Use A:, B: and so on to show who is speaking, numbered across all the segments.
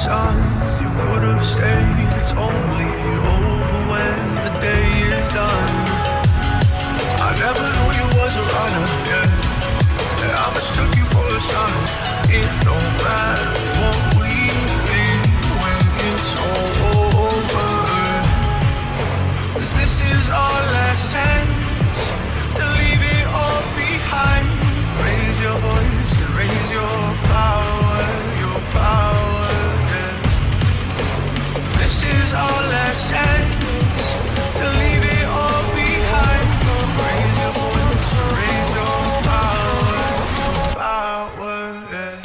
A: signs you could have stayed. It's only over when the day is done. I never knew you was a runner, yeah. I mistook you for a son. It don't matter what we think when it's all over. 'Cause this is our last chance to leave it all behind. Raise your voice and raise your power, yeah. This is our last chance to leave it all behind. Raise your voice and raise your power, yeah.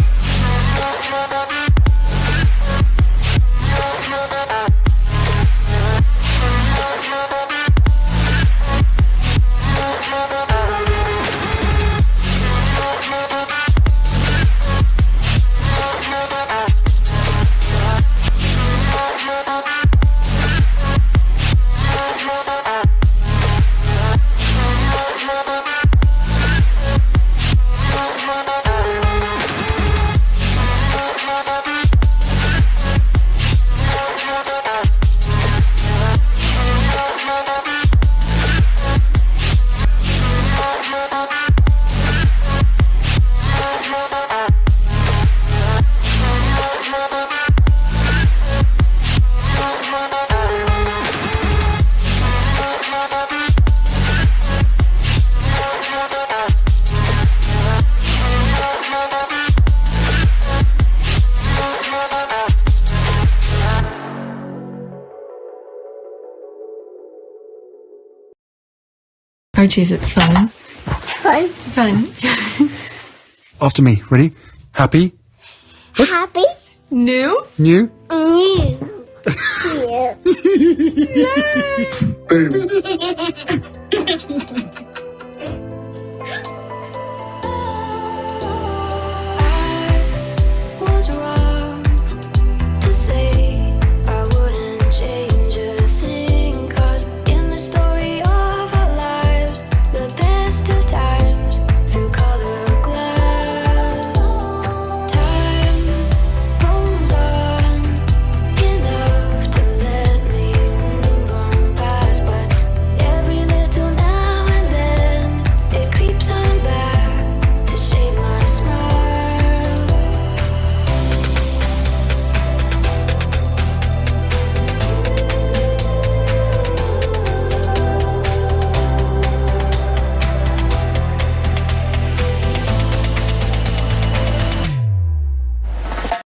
B: Archie, is it fun?
C: Fun.
B: Fun.
D: After me. Ready? Happy?
C: Happy.
B: New?
D: New?
C: New.
D: Boom.
E: Was wrong to say I wouldn't change a thing, 'cause in the story of our lives, the best of times through color glass, time rolls on enough to let me move on past, but every little now and then it creeps on back to shape my smile.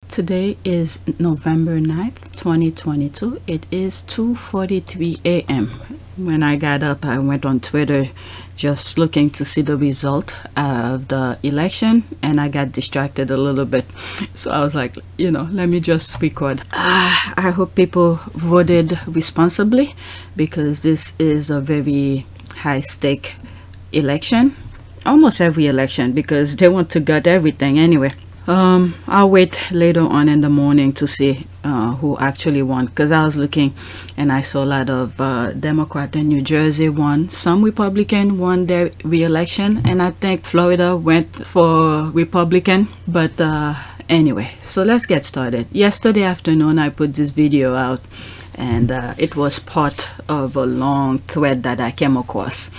B: Today is November 9th, 2022. It is 2:43 a.m. When I got up, I went on Twitter just looking to see the result of the election, and I got distracted a little bit. So I was like, let me just record. I hope people voted responsibly, because this is a very high-stake election. Almost every election, because they want to gut everything anyway. I'll wait later on in the morning to see who actually won, because I was looking and I saw a lot of Democrat in New Jersey won. Some Republican won their re-election, and I think Florida went for Republican. But anyway, so let's get started. Yesterday afternoon I put this video out, and it was part of a long thread that I came across,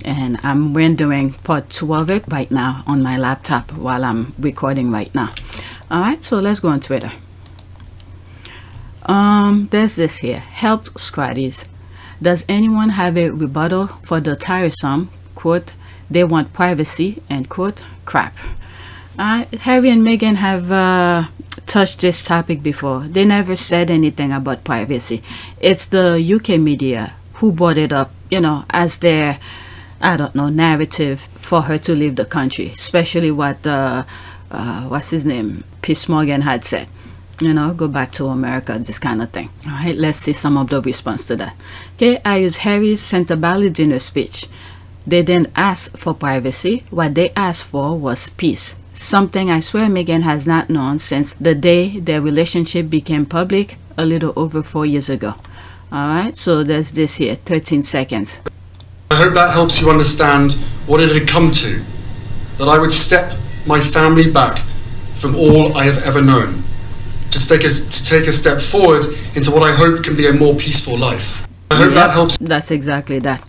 B: and I'm rendering part 2 of it right now on my laptop while I'm recording right now. Alright, so let's go on Twitter. There's this here: help squaddies. Does anyone have a rebuttal for the tiresome, quote, they want privacy, end quote, crap? Harry and Meghan have touched this topic before. They never said anything about privacy. It's the UK media who brought it up, as their, narrative for her to leave the country, especially what what's his name, Piers Morgan had said. Go back to America, this kind of thing. All right, let's see some of the response to that. Okay, I use Harry's Santa Bali dinner speech. They didn't ask for privacy. What they asked for was peace. Something I swear Meghan has not known since the day their relationship became public a little over 4 years ago. Alright, so there's this here, 13 seconds.
D: I hope that helps you understand what it had come to. That I would step my family back from all I have ever known. to take a step forward into what I hope can be a more peaceful life. I hope that helps.
B: That's exactly that.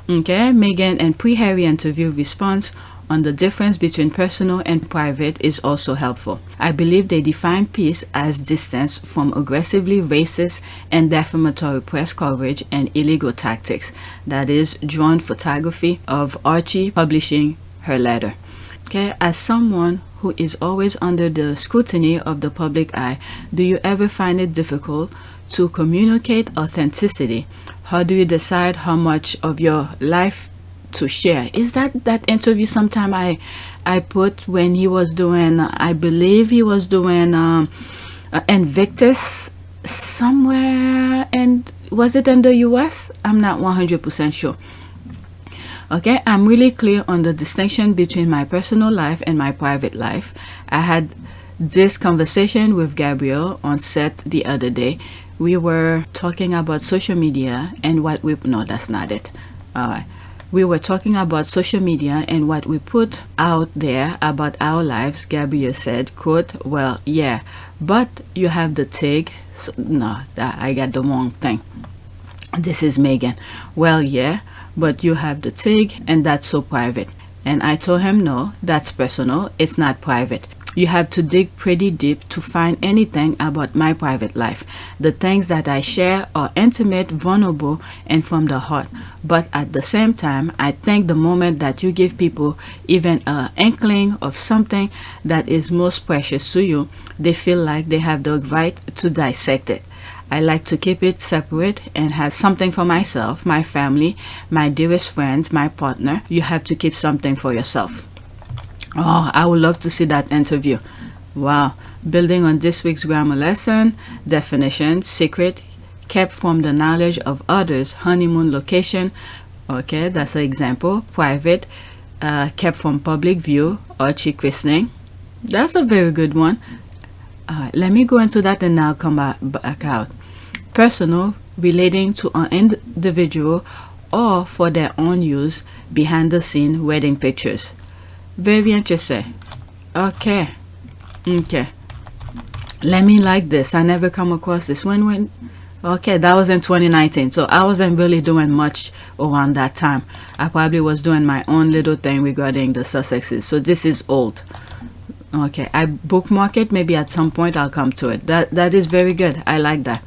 B: Okay, Meghan and pre-Harry interview response on the difference between personal and private is also helpful. I believe they define peace as distance from aggressively racist and defamatory press coverage and illegal tactics. That is drone photography of Archie publishing her letter. Okay, as someone who is always under the scrutiny of the public eye, do you ever find it difficult to communicate authenticity? How do you decide how much of your life to share? Is that interview sometime I put when he was doing, I believe he was doing INVICTUS somewhere, and was it in the US? I'm not 100% sure. Okay, I'm really clear on the distinction between my personal life and my private life. I had this conversation with Gabriel on set the other day. We were talking about social media and what we, no, that's not it. We were talking about social media and what we put out there about our lives. Gabriel said, quote, well, yeah, but you have the tag. So, no, I got the wrong thing. This is Meghan. Well, yeah, but you have the tag and that's so private. And I told him, no, that's personal. It's not private. You have to dig pretty deep to find anything about my private life. The things that I share are intimate, vulnerable, and from the heart. But at the same time, I think the moment that you give people even an inkling of something that is most precious to you, they feel like they have the right to dissect it. I like to keep it separate and have something for myself, my family, my dearest friends, my partner. You have to keep something for yourself. Oh, I would love to see that interview. Wow. Building on this week's grammar lesson, definition, secret, kept from the knowledge of others, honeymoon location. Okay, that's an example. Private, kept from public view, Archie christening. That's a very good one. Let me go into that and now come back out. Personal, relating to an individual or for their own use, behind the scene wedding pictures. Very interesting. Okay. Let me like this. I never come across this when okay, that was in 2019, so I wasn't really doing much around that time. I probably was doing my own little thing regarding the Sussexes, so this is old. Okay, I bookmark it. Maybe at some point I'll come to it. That is very good. I like that.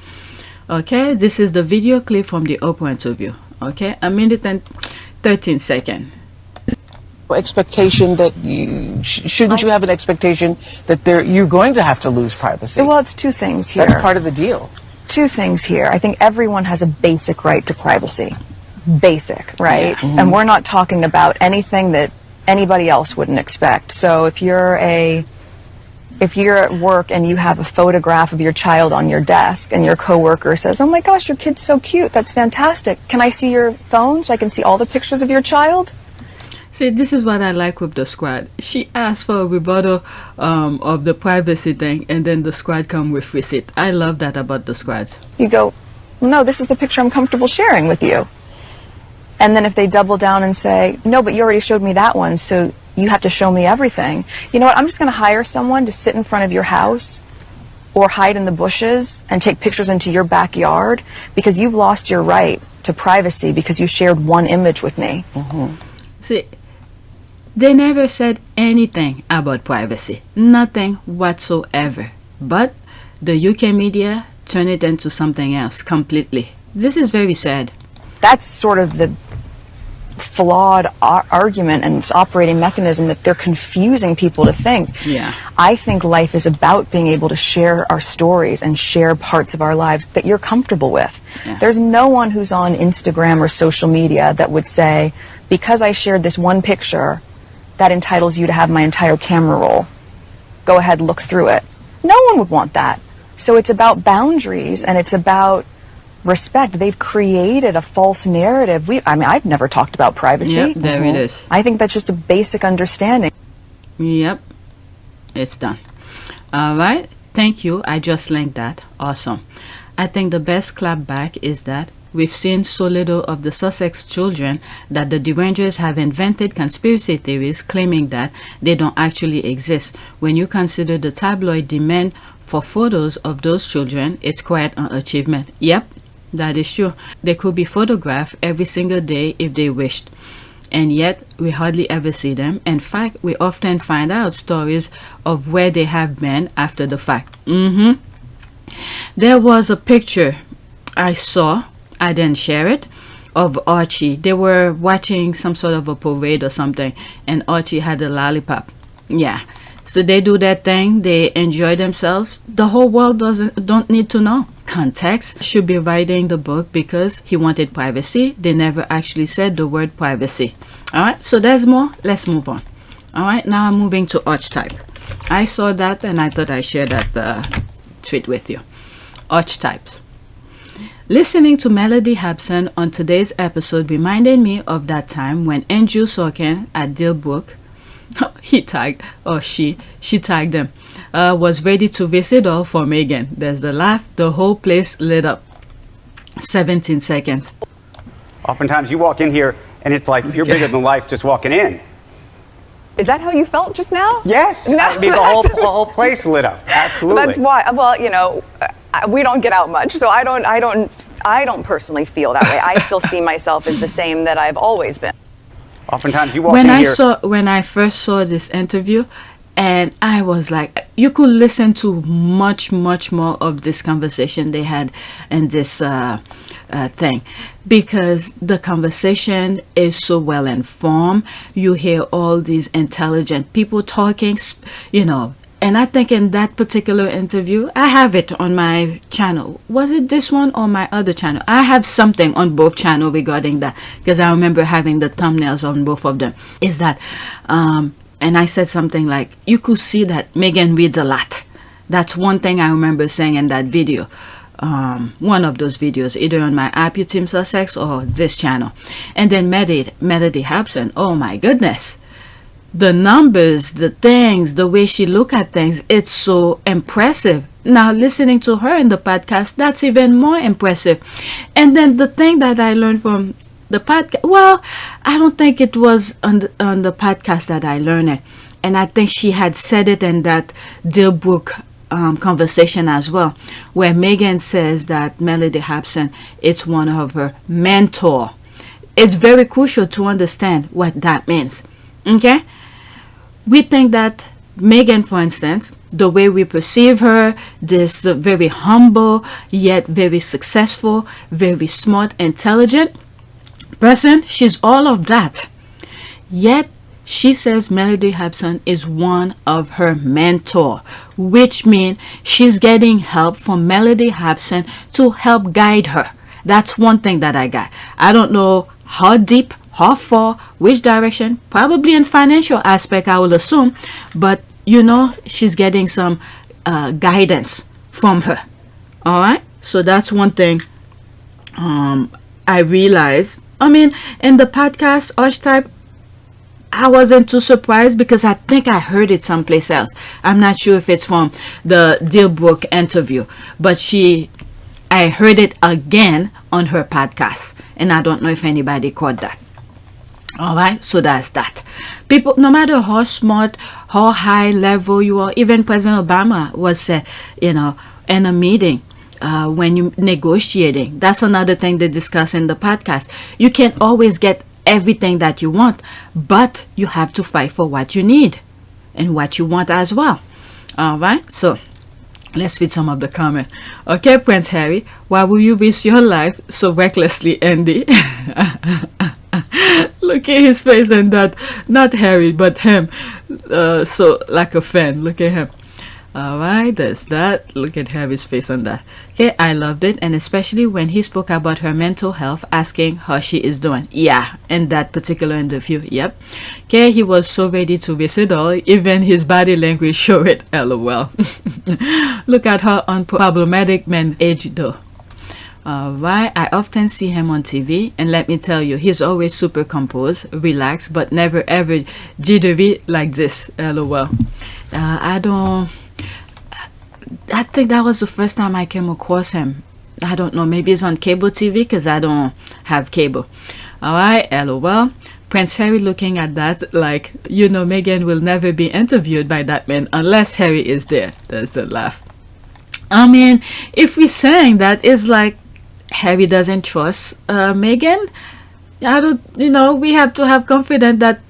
B: Okay, this is the video clip from the Oprah interview. Okay, a minute and 13 seconds.
F: Expectation that you shouldn't you have an expectation that you're going to have to lose privacy?
G: Well, it's two things here.
F: That's part of the deal.
G: Two things here. I think everyone has a basic right to privacy. Basic, right?
B: Yeah.
G: And we're not talking about anything that anybody else wouldn't expect. So if you're at work and you have a photograph of your child on your desk and your coworker says, "Oh my gosh, your kid's so cute. That's fantastic. Can I see your phone so I can see all the pictures of your child?"
B: See, this is what I like with the squad. She asked for a rebuttal of the privacy thing, and then the squad come with receipt. I love that about the squads.
G: You go, "No, this is the picture I'm comfortable sharing with you." And then if they double down and say, "No, but you already showed me that one, so you have to show me everything." You know what? I'm just going to hire someone to sit in front of your house or hide in the bushes and take pictures into your backyard because you've lost your right to privacy because you shared one image with me.
B: See, they never said anything about privacy. Nothing whatsoever. But the UK media turned it into something else completely. This is very sad.
G: That's sort of the flawed argument and its operating mechanism that they're confusing people to think.
B: Yeah.
G: I think life is about being able to share our stories and share parts of our lives that you're comfortable with.
B: Yeah.
G: There's no one who's on Instagram or social media that would say, because I shared this one picture, that entitles you to have my entire camera roll. Go ahead, look through it. No one would want that. So it's about boundaries and it's about respect. They've created a false narrative. I've never talked about privacy.
B: Yep, there it is.
G: I think that's just a basic understanding.
B: Yep, it's done. All right, thank you. I just linked that. Awesome. I think the best clap back is that we've seen so little of the Sussex children that the derangers have invented conspiracy theories claiming that they don't actually exist. When you consider the tabloid demand for photos of those children, it's quite an achievement. Yep, that is true. They could be photographed every single day if they wished. And yet, we hardly ever see them. In fact, we often find out stories of where they have been after the fact. There was a picture I saw, I didn't share it, of Archie. They were watching some sort of a parade or something, and Archie had a lollipop. Yeah. So they do that thing, they enjoy themselves. The whole world don't need to know. Context should be writing the book because he wanted privacy. They never actually said the word privacy. Alright, so there's more. Let's move on. Alright, now I'm moving to Archetype. I saw that and I thought I'd share that tweet with you. Archetypes. Listening to Mellody Hobson on today's episode reminded me of that time when Andrew Sorkin at Dealbrook, he tagged, or she tagged them, was ready to visit all for Meghan. There's the laugh, the whole place lit up. 17 seconds.
H: Oftentimes you walk in here and it's like you're bigger than life just walking in.
G: Is that how you felt just now?
H: Yes.
G: No.
H: I mean, the whole place lit up. Absolutely.
G: That's why. Well, you know, we don't get out much, so I don't personally feel that way. I still see myself as the same that I've always been.
H: Oftentimes you walk in here.
B: When I first saw this interview, and I was like, you could listen to much more of this conversation they had in this thing, because the conversation is so well informed. You hear all these intelligent people talking, you know. And I think in that particular interview, I have it on my channel. Was it this one or my other channel? I have something on both channels regarding that, because I remember having the thumbnails on both of them. Is that, and I said something like, you could see that Meghan reads a lot. That's one thing I remember saying in that video. One of those videos, either on my Archetypes Team Sussex or this channel. And then Mellody Hobson, oh my goodness. The numbers, the things, the way she look at things, it's so impressive. Now listening to her in the podcast, that's even more impressive. And then the thing that I learned from the podcast, well, I don't think it was on the podcast that I learned it. And I think she had said it in that Dealbrook conversation as well, where Meghan says that Mellody Hobson, it's one of her mentor. It's very crucial to understand what that means. Okay? We think that Meghan, for instance, the way we perceive her, this very humble, yet very successful, very smart, intelligent person, she's all of that. Yet, she says Mellody Hobson is one of her mentor, which means she's getting help from Mellody Hobson to help guide her. That's one thing that I got. I don't know how deep, how far, which direction, probably in financial aspect, I will assume, but you know, she's getting some guidance from her. All right, so that's one thing I realized. I mean, in the podcast Archetype, I wasn't too surprised because I think I heard it someplace else. I'm not sure if it's from the Dealbrook interview, but I heard it again on her podcast, and I don't know if anybody caught that. All right, so that's that. People, no matter how smart, how high level you are, even President Obama was said, you know, in a meeting when you negotiating. That's another thing they discuss in the podcast. You can't always get everything that you want, but you have to fight for what you need and what you want as well. All right, so let's read some of the comment. Okay, Prince Harry, why will you risk your life so recklessly, Andy? Look at his face and that, not Harry, but him. So like a fan, look at him. All right, there's that. Look at Harry's face on that. Okay, I loved it, and especially when he spoke about her mental health, asking how she is doing. Yeah, in that particular interview. Yep. Okay, he was so ready to visit all, even his body language showed it. LOL. Look at how unproblematic men age though. Alright, I often see him on TV, and let me tell you, he's always super composed, relaxed, but never ever jittery like this. LOL. I think that was the first time I came across him. I don't know, maybe it's on cable TV because I don't have cable. Alright, LOL. Prince Harry looking at that like, you know, Meghan will never be interviewed by that man unless Harry is there. There's the laugh. I mean, if we're saying that, it's like Harry doesn't trust Meghan. I don't, we have to have confidence that,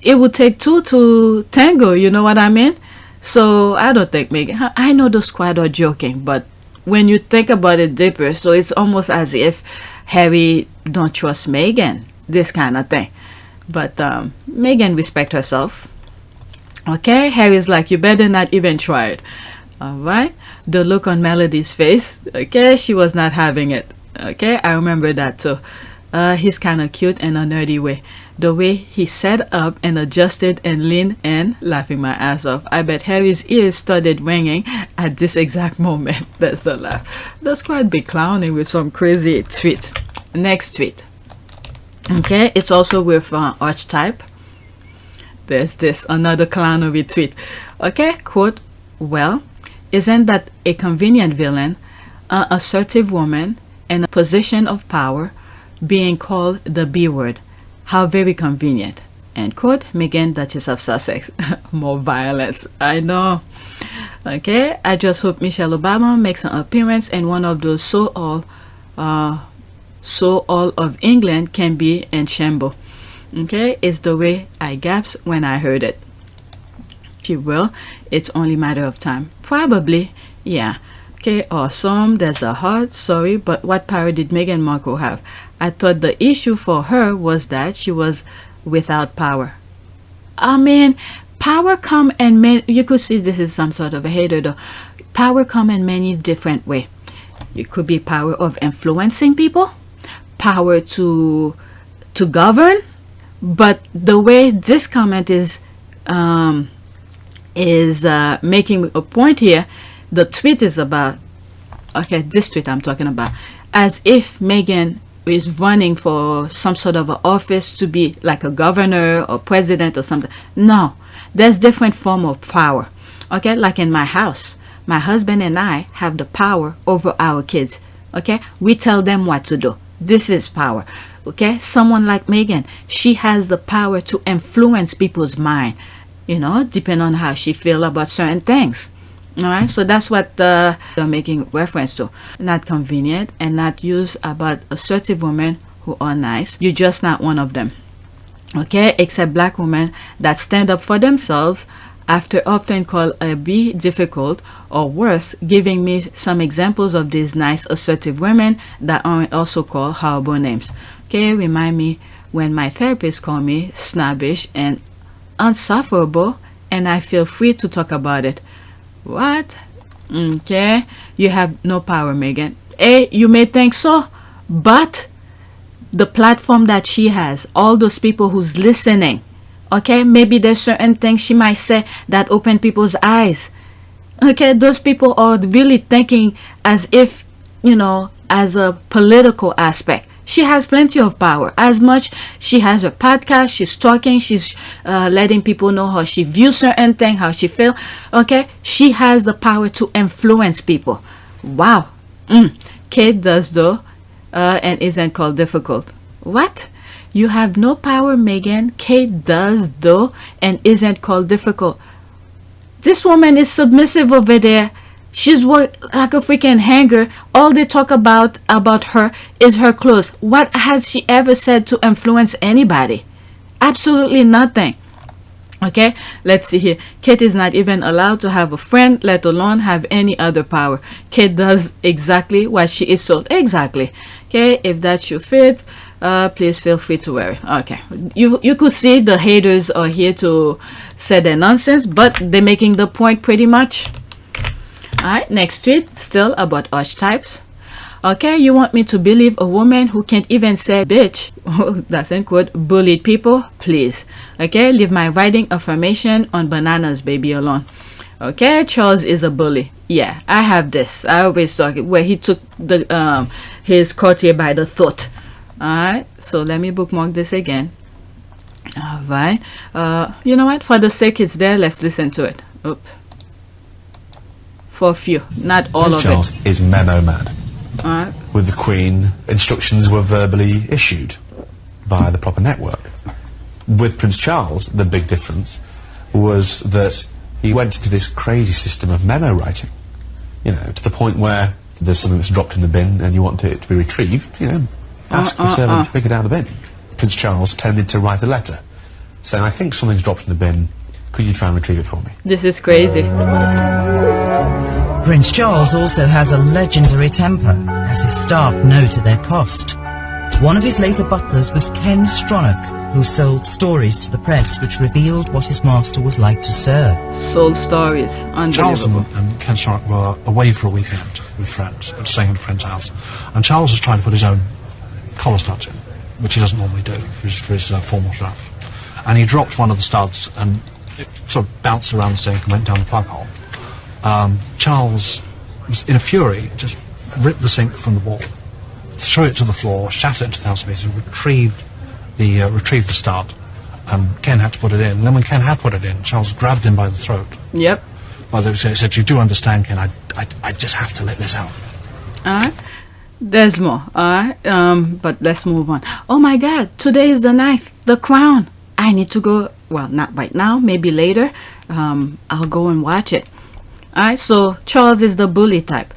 B: it would take two to tango, you know what I mean? So I don't think Meghan, I know the squad are joking, but when you think about it deeper, so it's almost as if Harry don't trust Meghan, this kind of thing. But Meghan respect herself. Okay, Harry's like, you better not even try it. All right, the look on Melody's face, okay, she was not having it. Okay, I remember that too. He's kind of cute in a nerdy way. The way he sat up and adjusted and leaned in, laughing my ass off. I bet Harry's ears started ringing at this exact moment. That's the laugh. The squad be clowning with some crazy tweets. Next tweet. Okay, it's also with Archetype. There's this another clownery tweet. Okay, quote, well, isn't that a convenient villain, an assertive woman in a position of power being called the B word? How very convenient. End quote. Meghan, Duchess of Sussex. More violence. I know. Okay, I just hope Michelle Obama makes an appearance in one of those so all of England can be in shambles. Okay, it's the way I gasped when I heard it. She will. It's only a matter of time. Probably. Yeah. Okay, awesome. There's the heart. Sorry, but what power did Meghan Markle have? I thought the issue for her was that she was without power. I mean, power come in many, you could see this is some sort of a hater though. Power come in many different ways. It could be power of influencing people, power to govern, but the way this comment is making a point here, the tweet is about, okay, this tweet I'm talking about, as if Meghan is running for some sort of an office to be like a governor or president or something. No, there's different form of power. Okay, like in my house, my husband and I have the power over our kids. Okay, we tell them what to do. This is power. Okay, someone like Meghan, she has the power to influence people's mind, depending on how she feel about certain things. All right, so that's what they're making reference to. Not convenient and not used about assertive women who are nice. You're just not one of them. Okay, except black women that stand up for themselves, after often called a B difficult or worse, giving me some examples of these nice assertive women that aren't also called horrible names. Okay, remind me when my therapist called me snobbish and unsufferable, and I feel free to talk about it. What? Okay, you have no power, Meghan. You may think so, but the platform that she has, all those people who's listening, okay, maybe there's certain things she might say that open people's eyes. Okay, those people are really thinking as if, as a political aspect. She has plenty of power. As much she has her podcast, she's talking, she's letting people know how she views certain things, how she feels. Okay, she has the power to influence people. Wow. Kate does though, and isn't called difficult. What? You have no power, Meghan. Kate does though, and isn't called difficult. This woman is submissive over there. She's worked like a freaking hanger. All they talk about her is her clothes. What has she ever said to influence anybody? Absolutely nothing. Okay, let's see here. Kate is not even allowed to have a friend, let alone have any other power. Kate does exactly what she is told. Exactly. Okay, if that should fit, please feel free to wear it. Okay, you could see the haters are here to say their nonsense, but they're making the point pretty much. Alright, next tweet, still about archetypes. Okay, you want me to believe a woman who can't even say bitch, that's in quote, bullied people? Please. Okay, leave my writing affirmation on bananas, baby, alone. Okay, Charles is a bully. Yeah, I have this. I always talk where he took the his courtier by the throat. Alright, so let me bookmark this again. Alright, you know what? For the sake it's there, let's listen to it. Oop. For a few, not all
I: Prince
B: of
I: Charles
B: it.
I: is memo mad. With the Queen, instructions were verbally issued via the proper network. With Prince Charles, the big difference was that he went into this crazy system of memo writing, you know, to the point where there's something that's dropped in the bin and you want it to be retrieved, you know, ask the servant to pick it out of the bin. Prince Charles tended to write a letter saying, I think something's dropped in the bin, could you try and retrieve it for me?
B: This is crazy.
J: Prince Charles also has a legendary temper, as his staff know to their cost. One of his later butlers was Ken Stronach, who sold stories to the press which revealed what his master was like to serve.
B: Sold stories.
K: Charles
B: Unbelievable.
K: and Ken Stronach were away for a weekend with friends, staying at a friend's house, and Charles was trying to put his own collar studs in, which he doesn't normally do for his formal stuff. And he dropped one of the studs, and it sort of bounced around the sink and went down the plug hole. Charles was in a fury, just ripped the sink from the wall, threw it to the floor, shattered it into 1,000 pieces, retrieved the stud, and Ken had to put it in. And then when Ken had put it in, Charles grabbed him by the throat.
B: Yep.
K: He said, you do understand, Ken, I just have to let this out.
B: Alright. There's more. Alright. But let's move on. Oh my God, today is the 9th. The Crown. I need to go, well, not right now, maybe later. I'll go and watch it. Alright, so Charles is the bully type.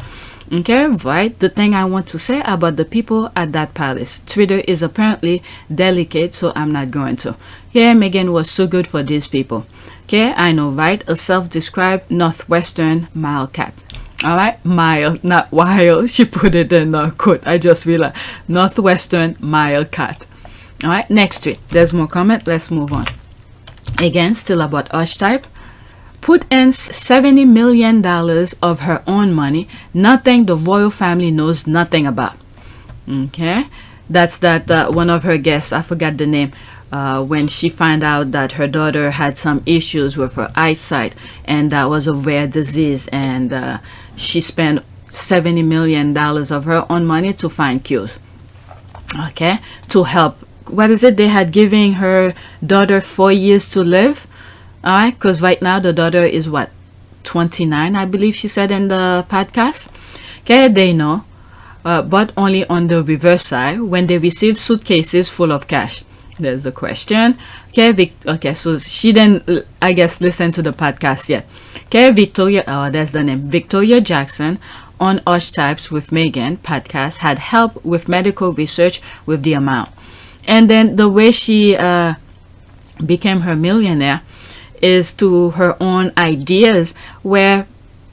B: Okay, right? The thing I want to say about the people at that palace. Twitter is apparently delicate, so I'm not going to. Yeah, Meghan was so good for these people. Okay, I know, right? A self-described Northwestern mile cat. Alright, mile, not wild. She put it in a quote. I just realized. Northwestern mile cat. Alright, next tweet. There's more comment. Let's move on. Again, still about Archetype. Put in $70 million of her own money, nothing the royal family knows nothing about. Okay, that's that one of her guests, I forgot the name, when she found out that her daughter had some issues with her eyesight, and that was a rare disease, and she spent $70 million of her own money to find cures. Okay, to help. What is it? They had given her daughter 4 years to live. Alright, because right now the daughter is what, 29, I believe she said in the podcast. Okay, they know, but only on the reverse side, when they received suitcases full of cash. There's the question. Okay, okay, so she didn't, I guess, listen to the podcast yet. Okay, Victoria, that's the name, Victoria Jackson on Archetypes with Meghan podcast had help with medical research with the amount. And then the way she became her millionaire is to her own ideas, where,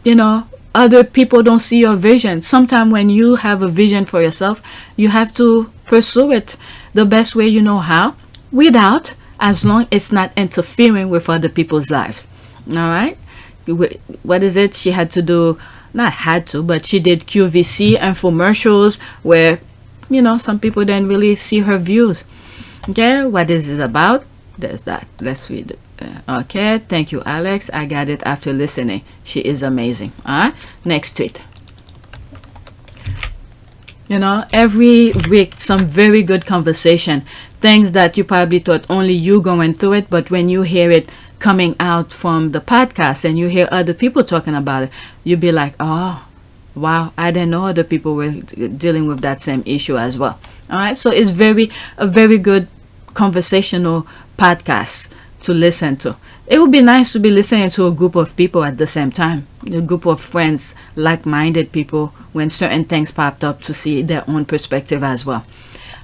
B: you know, other people don't see your vision. Sometimes when you have a vision for yourself, you have to pursue it the best way you know how, without, as long it's not interfering with other people's lives. All right, what is it she had to do? Not had to, but she did QVC infomercials where, you know, some people didn't really see her views. Okay, what is it about? There's that. Let's read it. Okay, thank you, Alex. I got it after listening. She is amazing. Next tweet. You know, every week some very good conversation, things that you probably thought only you going through it, but when you hear it coming out from the podcast and you hear other people talking about it, you'll be like, oh wow, I didn't know other people were dealing with that same issue as well. All right, so it's a very good conversational podcast to listen to. It would be nice to be listening to a group of people at the same time, a group of friends, like-minded people, when certain things popped up, to see their own perspective as well.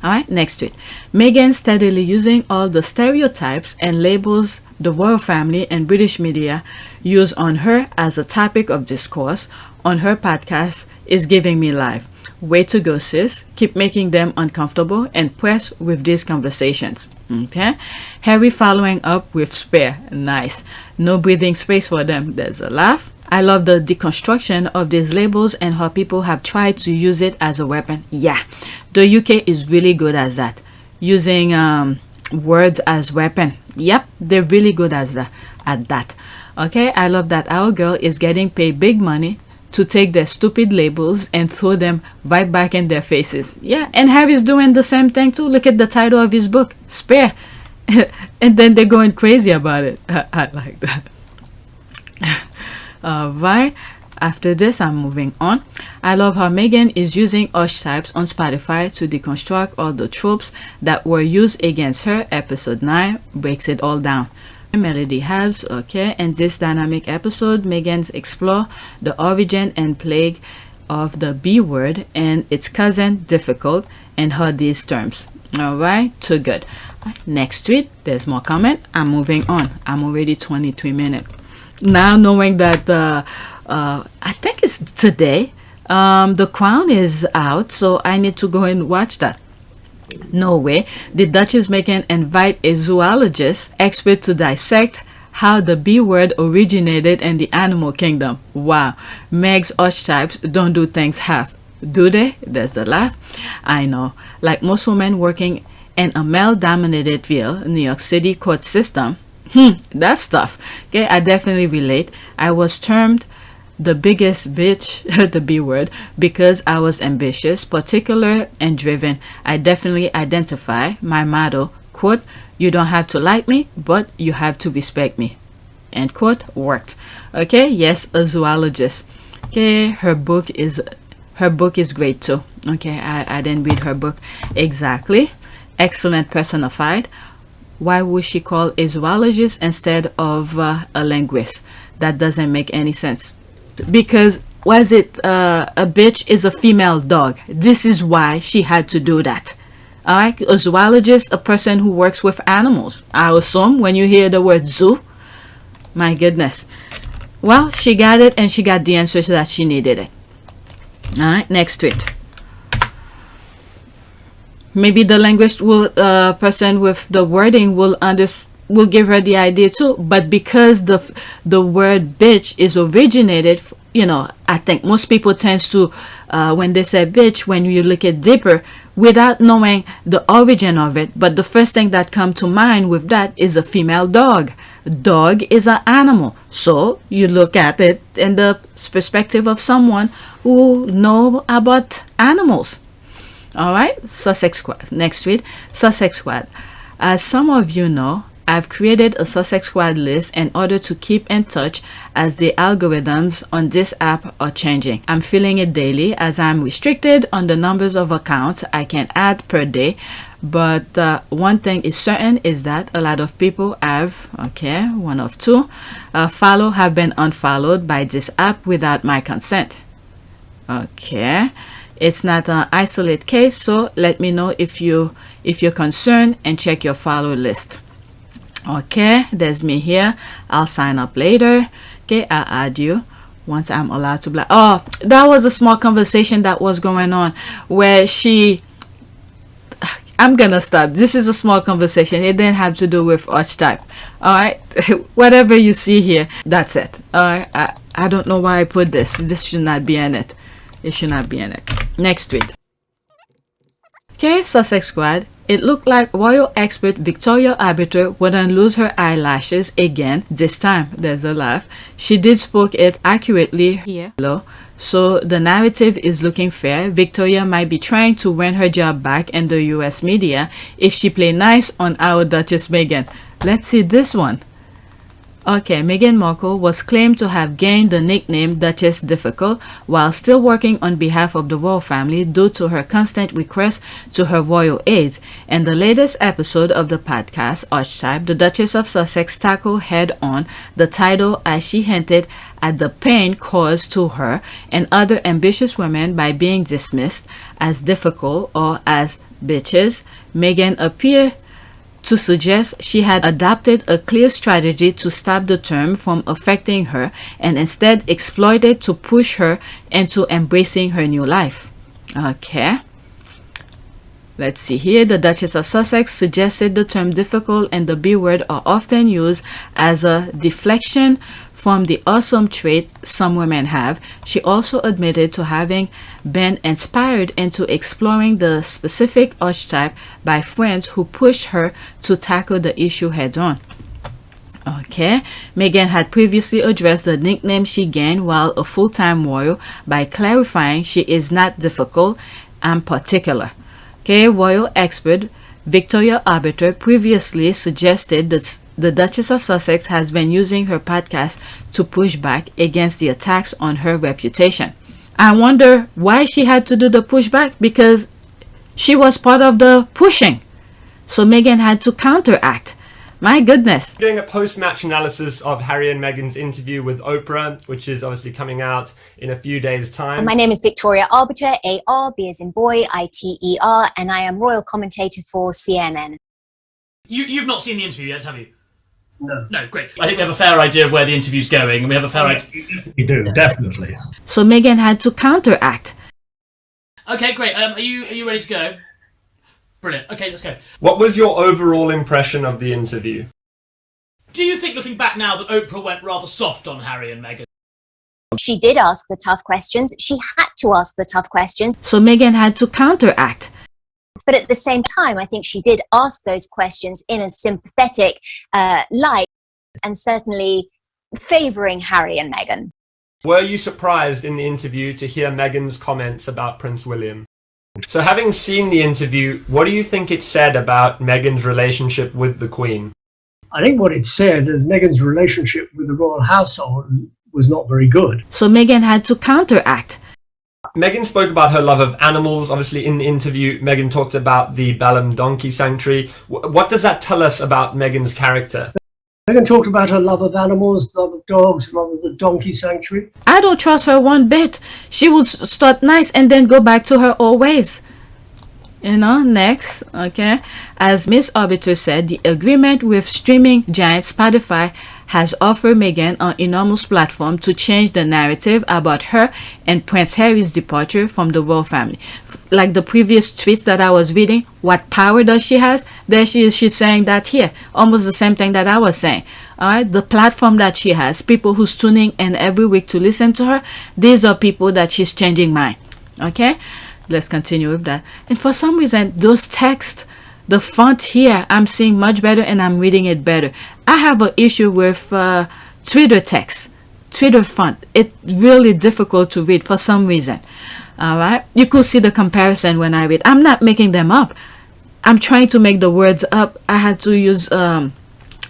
B: All right, next tweet. Meghan steadily using all the stereotypes and labels the royal family and British media use on her as a topic of discourse on her podcast is giving me life. Way to go, sis. Keep making them uncomfortable and press with these conversations. Okay, Harry following up with spare. Nice. No breathing space for them. There's a laugh. I love the deconstruction of these labels and how people have tried to use it as a weapon. Yeah, the UK is really good at that, using words as weapon. Yep, they're really good at that. Okay, I love that our girl is getting paid big money to take their stupid labels and throw them right back in their faces. Yeah, and Harry's doing the same thing too. Look at the title of his book, Spare. And then they're going crazy about it. I like that. Right, after this I'm moving on. I love how Meghan is using Archetypes on Spotify to deconstruct all the tropes that were used against her. Episode 9 breaks it all down. Mellody Hobson. Okay, in this dynamic episode, Meghan explore the origin and plague of the B word and its cousin difficult and how these terms. All right, too good. Next tweet, there's more comment. I'm moving on. I'm already 23 minutes now, knowing that I think it's today. The Crown is out, so I need to go and watch that. No way. Did Duchess Meghan invite a zoologist expert to dissect how the B word originated in the animal kingdom? Wow. Meg's archetypes don't do things half, do they? There's the laugh. I know. Like most women working in a male-dominated field, New York City court system, that's tough. Okay, I definitely relate. I was termed the biggest bitch, the B word, because I was ambitious, particular, and driven. I definitely identify my motto, quote, "You don't have to like me, but you have to respect me," end quote. Worked. Okay, yes, a zoologist. Okay, her book is great too. Okay, I didn't read her book exactly. Excellent personified. Why would she call a zoologist instead of a linguist? That doesn't make any sense. Because was it a bitch is a female dog? This is why she had to do that. All right, a zoologist, a person who works with animals. I assume when you hear the word zoo, my goodness. Well, she got it, and she got the answers that she needed it. All right, next tweet. Maybe the linguist will person with the wording will give her the idea too, but because the word bitch is originated, you know, I think most people tends to when they say bitch, when you look at deeper without knowing the origin of it, but the first thing that comes to mind with that is a female dog. Dog is an animal, so you look at it in the perspective of someone who know about animals. All right, Sussex Squad. Next tweet, Sussex Squad. As some of you know, I've created a Sussex Squad list in order to keep in touch as the algorithms on this app are changing. I'm feeling it daily as I'm restricted on the numbers of accounts I can add per day. But one thing is certain is that a lot of people have, okay, one of two, have been unfollowed by this app without my consent. Okay, it's not an isolated case, so let me know if you're concerned and check your follow list. Okay, there's me here. I'll sign up later. Okay, I'll add you once I'm allowed to. Oh, that was a small conversation that was going on where I'm gonna stop. This is a small conversation. It didn't have to do with archetype. All right, whatever you see here, that's it. All right, I don't know why I put this. This should not be in it. It should not be in it. Next tweet. Okay, Sussex Squad. It looked like Royal Expert Victoria Arbiter wouldn't lose her eyelashes again this time. There's a laugh. She did spoke it accurately here. So the narrative is looking fair. Victoria might be trying to win her job back in the US media if she play nice on our Duchess Meghan. Let's see this one. Okay, Meghan Markle was claimed to have gained the nickname Duchess Difficult while still working on behalf of the royal family due to her constant requests to her royal aides. In the latest episode of the podcast, Archetype, the Duchess of Sussex tackled head-on the title as she hinted at the pain caused to her and other ambitious women by being dismissed as difficult or as bitches. Meghan appeared to suggest she had adopted a clear strategy to stop the term from affecting her and instead exploited to push her into embracing her new life. Okay. Let's see here. The Duchess of Sussex suggested the term difficult and the B word are often used as a deflection from the awesome trait some women have. She also admitted to having been inspired into exploring the specific archetype by friends who pushed her to tackle the issue head-on. Okay, Meghan had previously addressed the nickname she gained while a full-time royal by clarifying she is not difficult and particular. Okay, Royal Expert Victoria Arbiter previously suggested that the Duchess of Sussex has been using her podcast to push back against the attacks on her reputation. I wonder why she had to do the pushback, because she was part of the pushing. So Meghan had to counteract. My goodness.
L: Doing a post-match analysis of Harry and Meghan's interview with Oprah, which is obviously coming out in a few days' time.
M: My name is Victoria Arbiter, A-R, B as in boy, I-T-E-R, and I am royal commentator for CNN.
N: You've not seen the interview yet, have you?
K: No.
N: No, great. I think we have a fair idea of where the interview's going, and we have a fair idea.
K: You do, definitely.
B: So Meghan had to counteract.
N: Okay, great. Are you ready to go? Brilliant. Okay, let's go.
L: What was your overall impression of the interview?
N: Do you think, looking back now, that Oprah went rather soft on Harry and Meghan?
M: She did ask the tough questions. She had to ask the tough questions.
B: So Meghan had to counteract.
M: But at the same time, I think she did ask those questions in a sympathetic light and certainly favouring Harry and Meghan.
L: Were you surprised in the interview to hear Meghan's comments about Prince William? So having seen the interview, what do you think it said about Meghan's relationship with the Queen?
O: I think what it said is Meghan's relationship with the royal household was not very good.
B: So Meghan had to counteract.
L: Meghan spoke about her love of animals. Obviously, in the interview, Meghan talked about the Balham Donkey Sanctuary. What does that tell us about Meghan's character?
O: Meghan talked about her love of animals, love of dogs, love of the donkey sanctuary.
B: I don't trust her one bit. She would start nice and then go back to her old ways. You know, next, okay. As Miss Arbiter said, the agreement with streaming giant Spotify has offered Meghan an enormous platform to change the narrative about her and Prince Harry's departure from the royal family. Like the previous tweets that I was reading, what power does she has? There she is, she's saying that here. Almost the same thing that I was saying. Alright, the platform that she has, people who's tuning in every week to listen to her, these are people that she's changing mind. Okay? Let's continue with that. And for some reason, those texts, the font here, I'm seeing much better and I'm reading it better. I have an issue with Twitter text, Twitter font. It's really difficult to read for some reason. All right, you could see the comparison when I read. I'm not making them up. I'm trying to make the words up. I had to use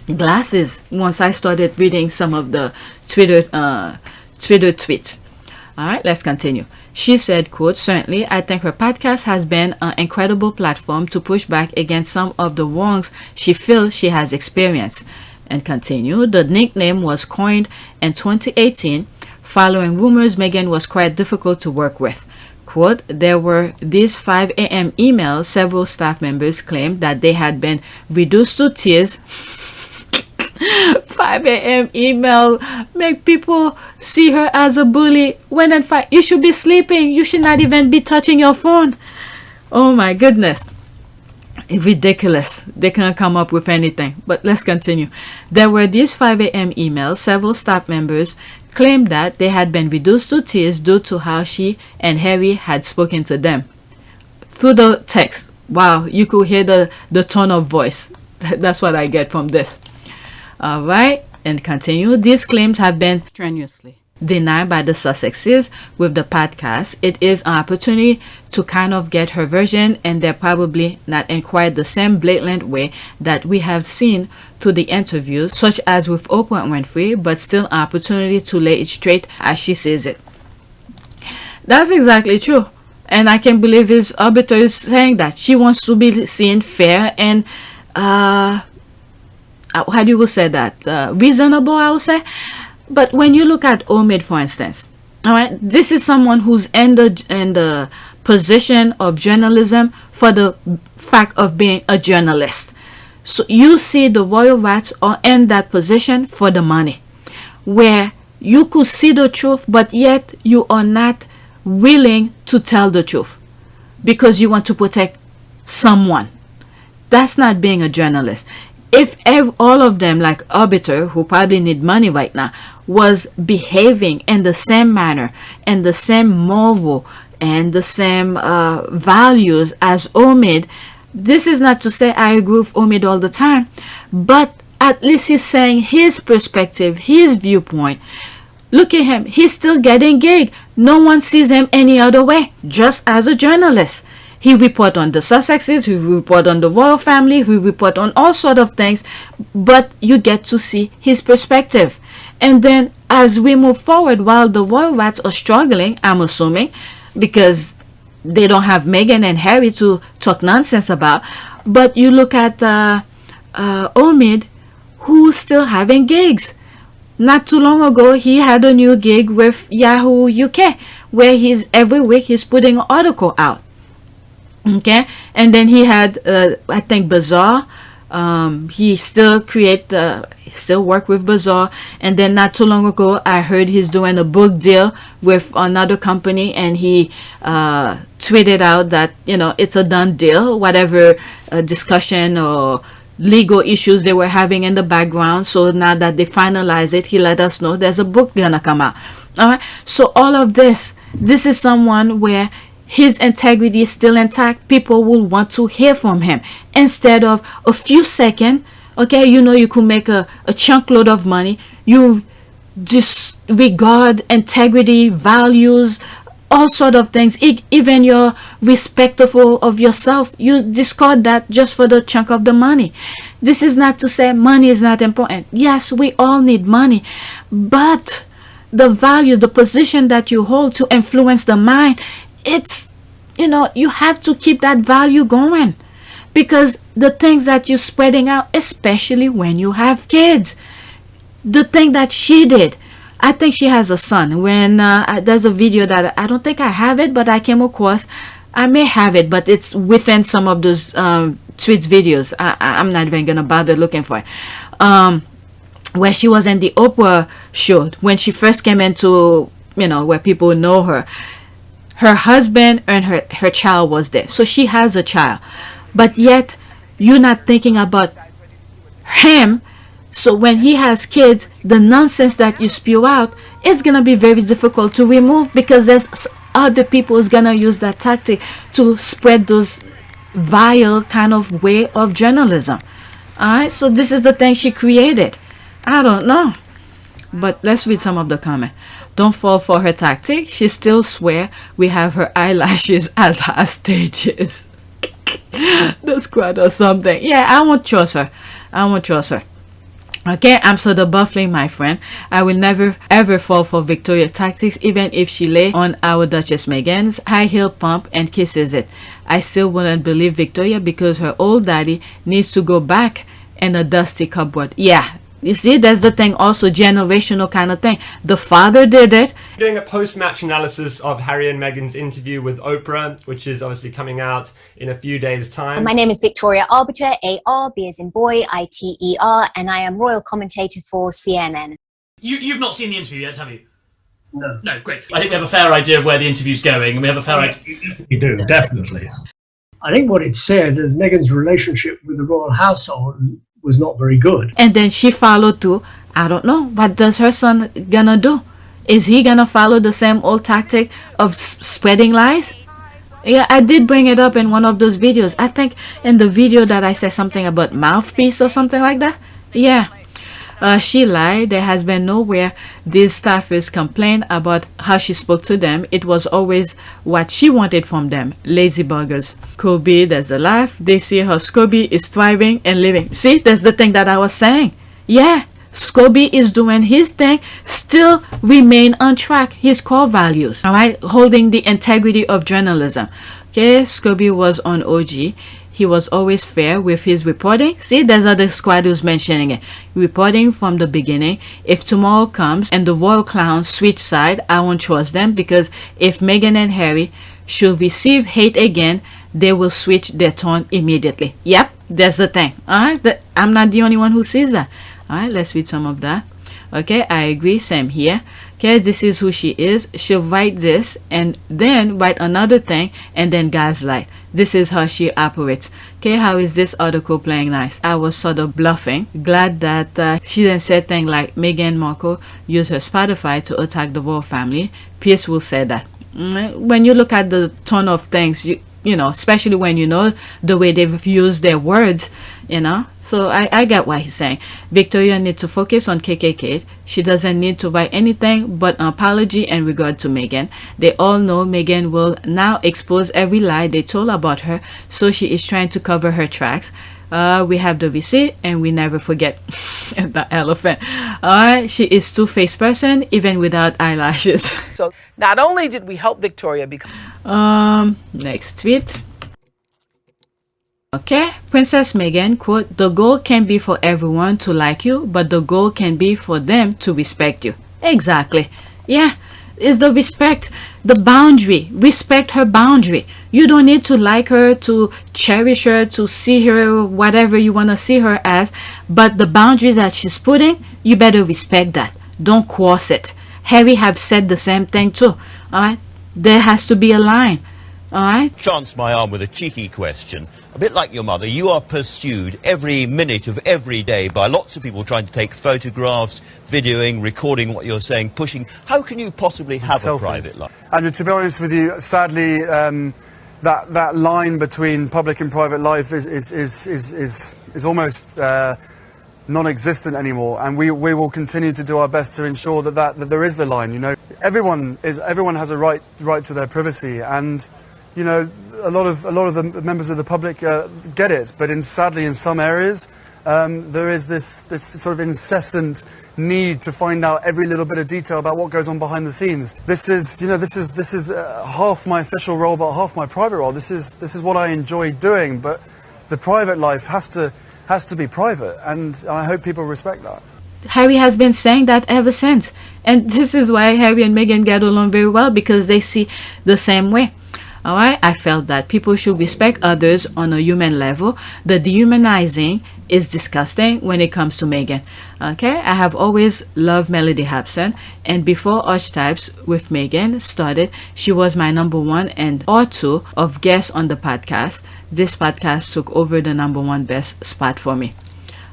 B: glasses once I started reading some of the Twitter tweets. All right, let's continue. She said, quote, certainly, I think her podcast has been an incredible platform to push back against some of the wrongs she feels she has experienced. And continue, the nickname was coined in 2018 following rumors Meghan was quite difficult to work with. Quote, there were these 5 a.m. emails. Several staff members claimed that they had been reduced to tears. 5 a.m. email make people see her as a bully when in fact you should be sleeping. You should not even be touching your phone. Oh my goodness. Ridiculous. They can't come up with anything. But let's continue. There were these 5 a.m. emails. Several staff members claimed that they had been reduced to tears due to how she and Harry had spoken to them. Through the text. Wow, you could hear the tone of voice. That's what I get from this. All right, and continue. These claims have been strenuously denied by the Sussexes with the podcast. It is an opportunity to kind of get her version, and they're probably not in quite the same blatant way that we have seen through the interviews, such as with Oprah Winfrey, but still an opportunity to lay it straight as she says it. That's exactly true. And I can't believe his arbiter is saying that. She wants to be seen fair and how do you say that? Reasonable, I would say. But when you look at Omid, for instance, all right, this is someone who's in the position of journalism for the fact of being a journalist. So you see the royal rats are in that position for the money, where you could see the truth, but yet you are not willing to tell the truth because you want to protect someone. That's not being a journalist. If all of them, like Arbiter, who probably need money right now, was behaving in the same manner, and the same moral, and the same values as Omid, this is not to say I agree with Omid all the time, but at least he's saying his perspective, his viewpoint. Look at him. He's still getting gig. No one sees him any other way, just as a journalist. He report on the Sussexes, he report on the royal family, he report on all sort of things, but you get to see his perspective. And then as we move forward, while the royal rats are struggling, I'm assuming, because they don't have Meghan and Harry to talk nonsense about, but you look at Omid, who's still having gigs. Not too long ago, he had a new gig with Yahoo UK, where every week he's putting an article out. Okay, and then he had, I think, Bazaar. He still still work with Bazaar. And then not too long ago, I heard he's doing a book deal with another company, and he tweeted out that, you know, it's a done deal, whatever discussion or legal issues they were having in the background. So now that they finalize it, he let us know there's a book gonna come out. All right, so all of this is someone where his integrity is still intact. People will want to hear from him instead of a few seconds. Okay, you know, you could make a chunk load of money. You disregard integrity, values, all sort of things. Even you're respectful of yourself, you discard that just for the chunk of the money. This is not to say money is not important. Yes, we all need money, but the value, the position that you hold to influence the mind, it's, you know, you have to keep that value going, because the things that you're spreading out, especially when you have kids, the thing that she did, I think she has a son. When there's a video that I don't think I have it, but I came across, I may have it, but it's within some of those tweets videos. I'm not even gonna bother looking for it. Where she was in the Oprah show when she first came into, you know, where people know her. Her husband and her child was there, so she has a child, but yet you're not thinking about him. So when he has kids, the nonsense that you spew out is gonna be very difficult to remove, because there's other people who's gonna use that tactic to spread those vile kind of way of journalism. All right, so this is the thing she created. I don't know, but let's read some of the comment. Don't fall for her tactic. She still swear we have her eyelashes as hostages. The squad or something. Yeah, I won't trust her. I won't trust her. Okay, I'm so the buffling, my friend. I will never ever fall for Victoria tactics, even if she lay on our Duchess Meghan's high heel pump and kisses it. I still wouldn't believe Victoria, because her old daddy needs to go back in a dusty cupboard. Yeah, you see, that's the thing, also generational kind of thing. The father did it.
L: Doing a post-match analysis of Harry and Meghan's interview with Oprah, which is obviously coming out in a few days' time.
M: My name is Victoria Arbiter, A-R, B as in boy, I-T-E-R, and I am royal commentator for CNN.
N: You've not seen the interview yet, have you?
O: No.
N: No, great. I think we have a fair idea of where the interview's going, and we have a fair idea.
K: You do, definitely.
O: I think what it said is Meghan's relationship with the royal household was not very good.
B: And then she followed through. I don't know. What does her son gonna do? Is he gonna follow the same old tactic of spreading lies? Yeah, I did bring it up in one of those videos. I think in the video that I said something about mouthpiece or something like that. Yeah. She lied. There has been nowhere these staffers complained about how she spoke to them. It was always what she wanted from them. Lazy buggers. Kobe, there's a laugh. They see how Scobie is thriving and living. See, that's the thing that I was saying. Yeah, Scobie is doing his thing, still remain on track, his core values. All right, holding the integrity of journalism. Okay, Scobie was on OG. He was always fair with his reporting. See, there's other squad who's mentioning it. Reporting from the beginning. If tomorrow comes and the royal clowns switch side, I won't trust them, because if Meghan and Harry should receive hate again, they will switch their tone immediately. Yep, that's the thing. All right, I'm not the only one who sees that. All right, let's read some of that. Okay, I agree, same here. Okay, this is who she is. She'll write this and then write another thing and then gaslight. This is how she operates. Okay, how is this article playing nice? I was sort of bluffing. Glad that she didn't say things like Meghan Markle used her Spotify to attack the royal family. Pierce will say that. When you look at the tone of things, you know, especially when you know the way they've used their words, you know. So I get what he's saying. Victoria needs to focus on KKK. She doesn't need to write anything but an apology in regard to Meghan. They all know Meghan will now expose every lie they told about her, so she is trying to cover her tracks. We have the receipt and we never forget. The elephant. Alright, she is two-faced person even without eyelashes.
F: So not only did we help Victoria become
B: next tweet. Okay, Princess Meghan, quote, "The goal can be for everyone to like you, but the goal can be for them to respect you." Exactly. Yeah, it's the respect, the boundary. Respect her boundary. You don't need to like her, to cherish her, to see her whatever you want to see her as, but the boundary that she's putting, you better respect that. Don't cross it. Harry have said the same thing too. Alright? There has to be a line. Alright?
P: Chance my arm with a cheeky question. A bit like your mother, you are pursued every minute of every day by lots of people trying to take photographs, videoing, recording what you're saying, pushing. How can you possibly have a private life?
Q: And to be honest with you, sadly, that line between public and private life is almost non-existent anymore, and we will continue to do our best to ensure that there is the line. You know, everyone has a right to their privacy, and you know, a lot of the members of the public get it, but sadly in some areas there is this sort of incessant need to find out every little bit of detail about what goes on behind the scenes. This is half my official role, but half my private role. This is what I enjoy doing, but the private life has to be private, and I hope people respect that.
B: Harry has been saying that ever since, and this is why Harry and Meghan get along very well, because they see the same way. Alright, I felt that people should respect others on a human level. The dehumanizing is disgusting when it comes to Meghan. Okay, I have always loved Mellody Hobson, and before Archetypes with Meghan started, she was my #1 and or 2 of guests on the podcast. This podcast took over the #1 best spot for me.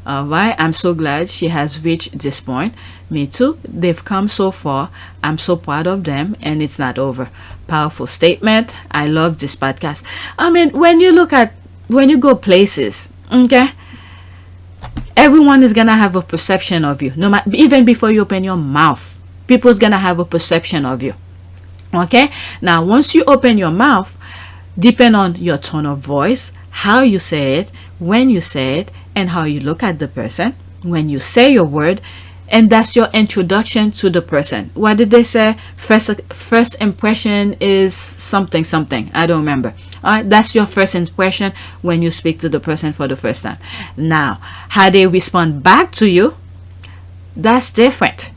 B: Alright, I'm so glad she has reached this point. Me too. They've come so far. I'm so proud of them, and it's not over. Powerful statement. I love this podcast. I mean, when you go places, okay, everyone is gonna have a perception of you. No matter, even before you open your mouth, people's gonna have a perception of you. Okay. Now, once you open your mouth, depend on your tone of voice, how you say it, when you say it, and how you look at the person when you say your word, and that's your introduction to the person. What did they say? First impression is something. I don't remember. That's your first impression when you speak to the person for the first time. Now, how they respond back to you, that's different.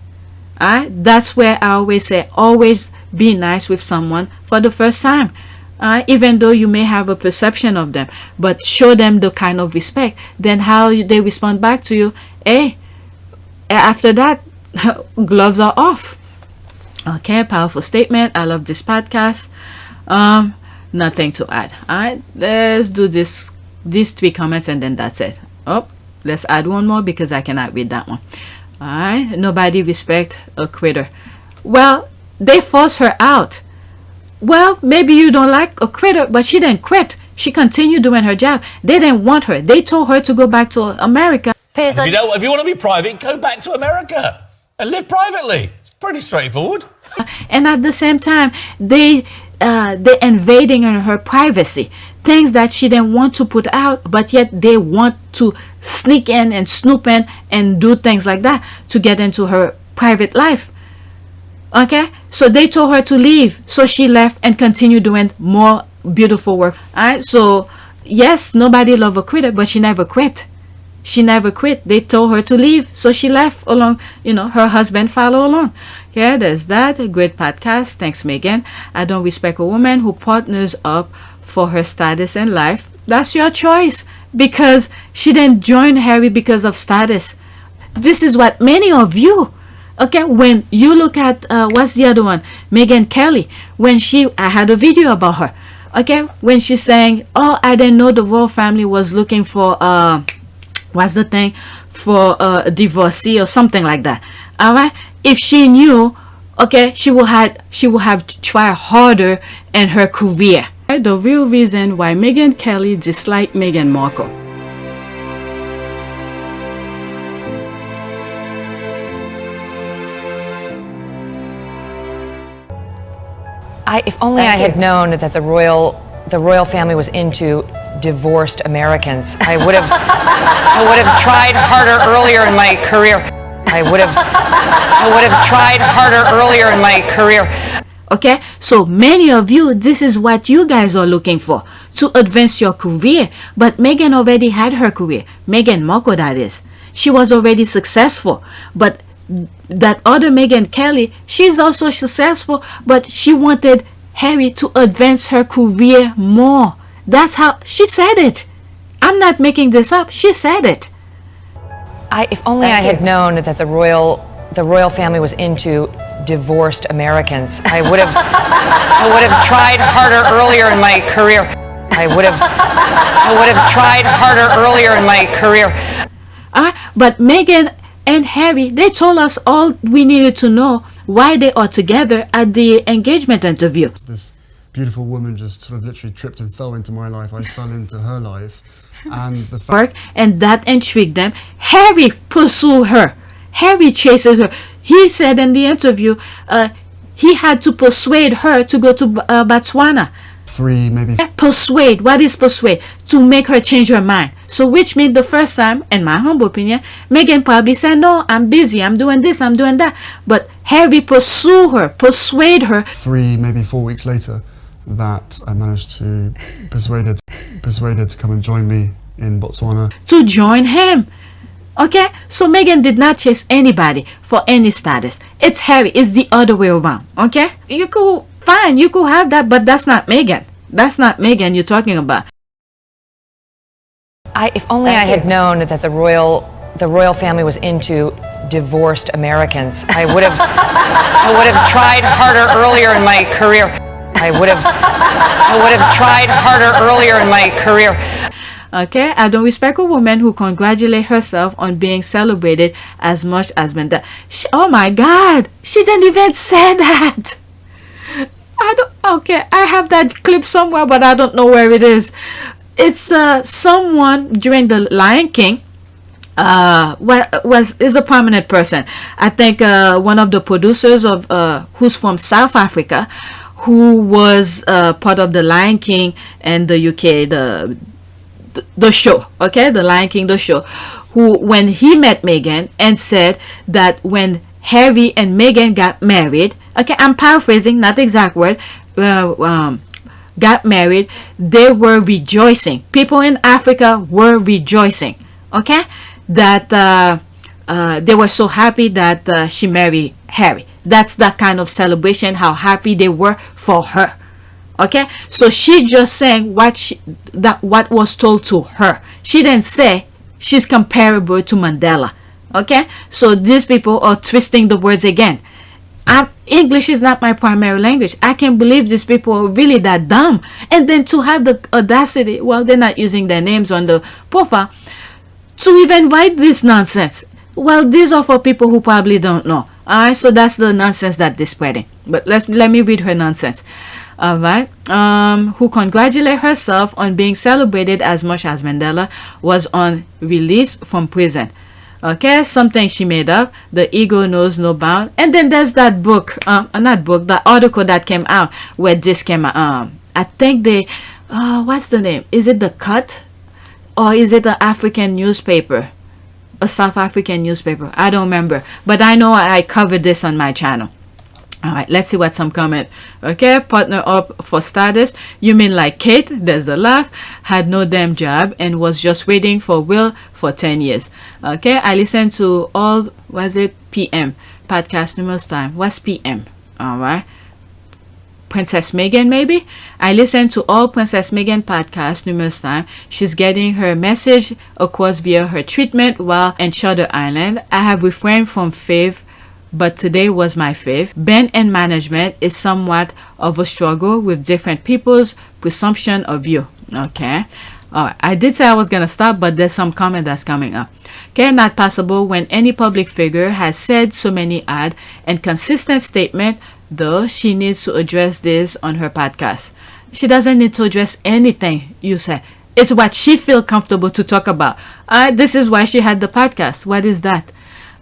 B: That's where I always say, always be nice with someone for the first time. Even though you may have a perception of them, but show them the kind of respect. Then how they respond back to you, after that, gloves are off. Okay, powerful statement. I love this podcast. Nothing to add. Alright, let's do these 3 comments, and then that's it. Let's add one more because I cannot read that one. Alright, nobody respect a quitter. Well, they force her out. Well, maybe you don't like a quitter, but she didn't quit. She continued doing her job. They didn't want her. They told her to go back to America.
P: If you want to be private, go back to America and live privately. It's pretty straightforward.
B: And at the same time, they invading on her privacy. Things that she didn't want to put out, but yet they want to sneak in and snoop in and do things like that to get into her private life. Okay, so they told her to leave, so she left and continued doing more beautiful work. Alright, so yes, nobody love a quitter, but she never quit. They told her to leave, so she left along. Her husband followed along. Okay, there's that. A great podcast. Thanks, Meghan. I don't respect a woman who partners up for her status in life. That's your choice, because she didn't join Harry because of status. This is what many of you. Okay, when you look at what's the other one, Megyn Kelly, I had a video about her. Okay, when she's saying, "Oh, I didn't know the royal family was looking for what's the thing, for a divorcee or something like that." All right, if she knew, okay, she would have tried harder in her career. The real reason why Megyn Kelly disliked Meghan Markle.
R: If only I had known that the royal family was into divorced Americans, I would have tried harder earlier in my career.
B: Okay, so many of you, this is what you guys are looking for, to advance your career. But Meghan already had her career. Meghan Markle, that is. She was already successful. But that other Meghan Kelly, she's also successful, but she wanted Harry to advance her career more. That's how she said it. I'm not making this up. She said it.
R: If only I had known that the royal family was into divorced Americans, I would have tried harder earlier in my career. I would have tried harder earlier in my career.
B: But Meghan and Harry, they told us all we needed to know why they are together at the engagement interview.
Q: This beautiful woman just sort of literally tripped and fell into my life. I fell into her life. And the fact,
B: and that intrigued them. Harry pursued her. Harry chases her. He said in the interview, he had to persuade her to go to Botswana. Persuade. What is persuade? To make her change her mind. So which means the first time, in my humble opinion, Meghan probably said, no, I'm busy, I'm doing this, I'm doing that. But Harry pursued her, persuade her.
Q: 3, maybe 4 weeks later, that I managed to persuade her to come and join me in Botswana.
B: To join him. Okay? So Meghan did not chase anybody for any status. It's Harry. It's the other way around. Okay? You could, fine, you could have that, but that's not Meghan. That's not Meghan you're talking about.
R: If only I had known that the royal family was into divorced Americans, I would have tried harder earlier in my career. I would have tried harder earlier in my career.
B: Okay, I don't respect a woman who congratulates herself on being celebrated as much as Mandela. Oh my God, she didn't even say that. Okay, I have that clip somewhere, but I don't know where it is. It's someone during the Lion King. Is a prominent person. I think one of the producers of who's from South Africa, who was part of the Lion King and the UK, the show, okay, the Lion King, the show, who, when he met Meghan and said that when Harry and Meghan got married, okay, I'm paraphrasing, not the exact word, got married, they were rejoicing. People in Africa were rejoicing, okay, that they were so happy that she married Harry. That's that kind of celebration, how happy they were for her. Okay, so she just saying what was told to her. She didn't say she's comparable to Mandela. Okay, so these people are twisting the words again. English is not my primary language. I can't believe these people are really that dumb. And then to have the audacity, well, they're not using their names on the profile, to even write this nonsense. Well, these are for people who probably don't know. Alright, so that's the nonsense that they're spreading. But let me read her nonsense. Alright, who congratulated herself on being celebrated as much as Mandela was on release from prison. Okay, something she made up. The ego knows no bound. And then there's that book, the article that came out where this came out. I think they, what's the name? Is it The Cut? Or is it an African newspaper? A South African newspaper? I don't remember. But I know I covered this on my channel. Alright, let's see what some comment. Okay, partner up for status. You mean like Kate, there's the laugh, had no damn job and was just waiting for Will for 10 years. Okay, I listened to all, was it PM? Podcast numerous time. What's PM? Alright. Princess Meghan, maybe? I listened to all Princess Meghan podcasts numerous times. She's getting her message across via her treatment while in Shutter Island. I have refrained from fave, but today was my fave. Ben and management is somewhat of a struggle with different people's presumption of you. Okay. Alright, I did say I was gonna stop, but there's some comment that's coming up. Okay, not possible when any public figure has said so many odd and consistent statement, though she needs to address this on her podcast. She doesn't need to address anything you say. It's what she feels comfortable to talk about. This is why she had the podcast. What is that?